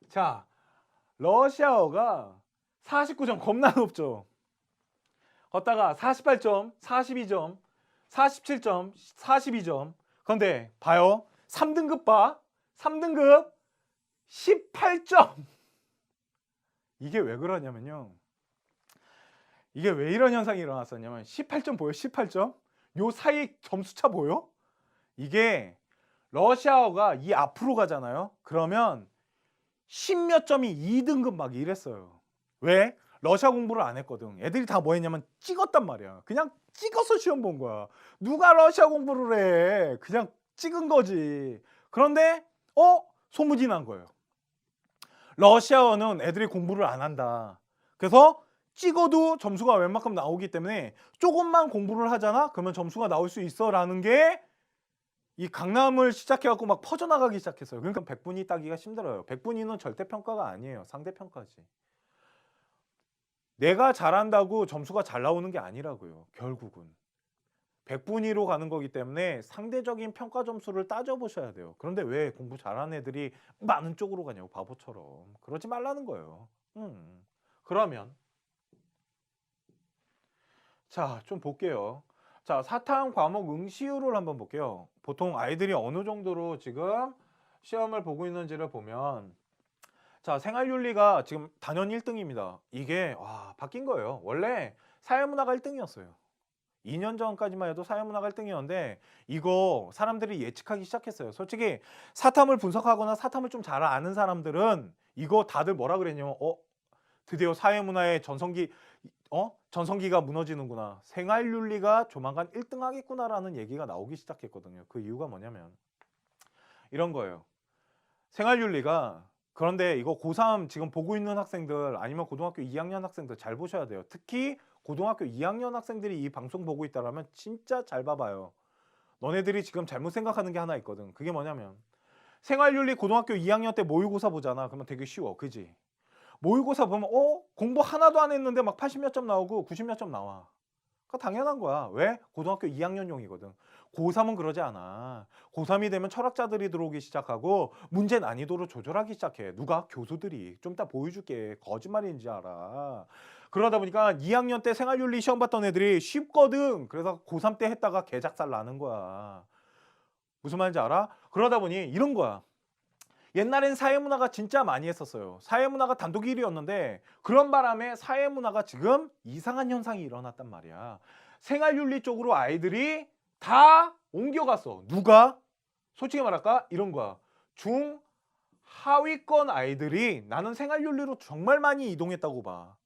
Speaker 1: 자, 러시아어가 49점 겁나 높죠. 걷다가 48점, 42점, 47점, 42점. 그런데 봐요. 3등급 봐. 3등급 18점. 이게 왜 그러냐면요. 이게 왜 이런 현상이 일어났었냐면 18점 보여? 18점? 요 사이 점수차 보여? 이게 러시아어가 이 앞으로 가잖아요. 그러면 10몇 점이 2등급 막 이랬어요. 왜? 러시아 공부를 안 했거든. 애들이 다 뭐 했냐면 찍었단 말이야. 그냥 찍어서 시험 본 거야. 누가 러시아 공부를 해. 그냥 찍은 거지. 그런데 소문이 난 거예요. 러시아어는 애들이 공부를 안 한다. 그래서 찍어도 점수가 웬만큼 나오기 때문에 조금만 공부를 하잖아? 그러면 점수가 나올 수 있어 라는 게 이 강남을 시작해갖고 막 퍼져나가기 시작했어요. 그러니까 백분위 따기가 힘들어요. 백분위는 절대평가가 아니에요. 상대평가지. 내가 잘한다고 점수가 잘 나오는 게 아니라고요. 결국은. 백분위로 가는 거기 때문에 상대적인 평가 점수를 따져보셔야 돼요. 그런데 왜 공부 잘하는 애들이 많은 쪽으로 가냐고 바보처럼. 그러지 말라는 거예요. 그러면 자, 좀 볼게요. 자, 사탐 과목 응시율을 한번 볼게요. 보통 아이들이 어느 정도로 지금 시험을 보고 있는지를 보면 자, 생활윤리가 지금 단연 1등입니다. 이게 바뀐 거예요. 원래 사회문화가 1등이었어요. 2년 전까지만 해도 사회문화가 1등이었는데 이거 사람들이 예측하기 시작했어요. 솔직히 사탐을 분석하거나 사탐을 좀 잘 아는 사람들은 이거 다들 뭐라 그랬냐면 드디어 사회문화의 전성기가 무너지는구나. 생활윤리가 조만간 1등 하겠구나라는 얘기가 나오기 시작했거든요. 그 이유가 뭐냐면 이런 거예요. 생활윤리가 그런데 이거 고3 지금 보고 있는 학생들 아니면 고등학교 2학년 학생들 잘 보셔야 돼요. 특히 고등학교 2학년 학생들이 이 방송 보고 있다라면 진짜 잘 봐봐요. 너네들이 지금 잘못 생각하는 게 하나 있거든. 그게 뭐냐면 생활윤리 고등학교 2학년 때 모의고사 보잖아. 그러면 되게 쉬워. 그지? 모의고사 보면 공부 하나도 안 했는데 막 80몇 점 나오고 90몇 점 나와. 그거 당연한 거야. 왜? 고등학교 2학년용이거든. 고3은 그러지 않아. 고3이 되면 철학자들이 들어오기 시작하고 문제 난이도를 조절하기 시작해. 누가? 교수들이. 좀 이따 보여줄게. 거짓말인지 알아. 그러다 보니까 2학년 때 생활윤리 시험 봤던 애들이 쉽거든. 그래서 고3 때 했다가 개작살 나는 거야. 무슨 말인지 알아? 그러다 보니 이런 거야. 옛날엔 사회문화가 진짜 많이 했었어요. 사회문화가 단독 1위였는데 그런 바람에 사회문화가 지금 이상한 현상이 일어났단 말이야. 생활윤리 쪽으로 아이들이 다 옮겨갔어. 누가? 솔직히 말할까? 이런 거야. 중하위권 아이들이 나는 생활윤리로 정말 많이 이동했다고 봐.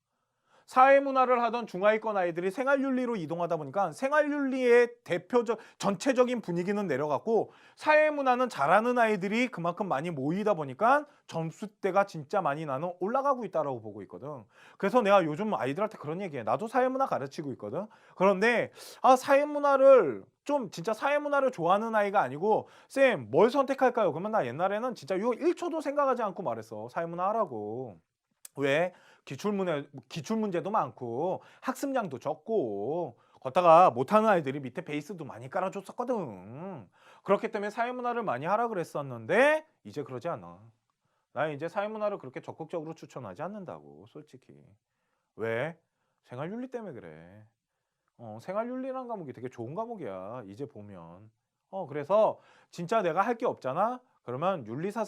Speaker 1: 사회문화를 하던 중하위권 아이들이 생활윤리로 이동하다 보니까 생활윤리의 대표적 전체적인 분위기는 내려갔고 사회문화는 잘하는 아이들이 그만큼 많이 모이다 보니까 점수대가 진짜 많이 나는 올라가고 있다라고 보고 있거든. 그래서 내가 요즘 아이들한테 그런 얘기해. 나도 사회문화 가르치고 있거든. 그런데 사회문화를 좀 진짜 사회문화를 좋아하는 아이가 아니고 쌤 뭘 선택할까요? 그러면 나 옛날에는 진짜 이거 1초도 생각하지 않고 말했어. 사회문화 하라고. 왜? 기출문제도 많고 학습량도 적고 걷다가 못하는 아이들이 밑에 베이스도 많이 깔아줬었거든. 그렇기 때문에 사회문화를 많이 하라 그랬었는데 이제 그러지 않아. 나 이제 사회문화를 그렇게 적극적으로 추천하지 않는다고 솔직히. 왜? 생활윤리 때문에 그래. 생활윤리라는 과목이 되게 좋은 과목이야. 이제 보면. 그래서 진짜 내가 할 게 없잖아. 그러면 윤리사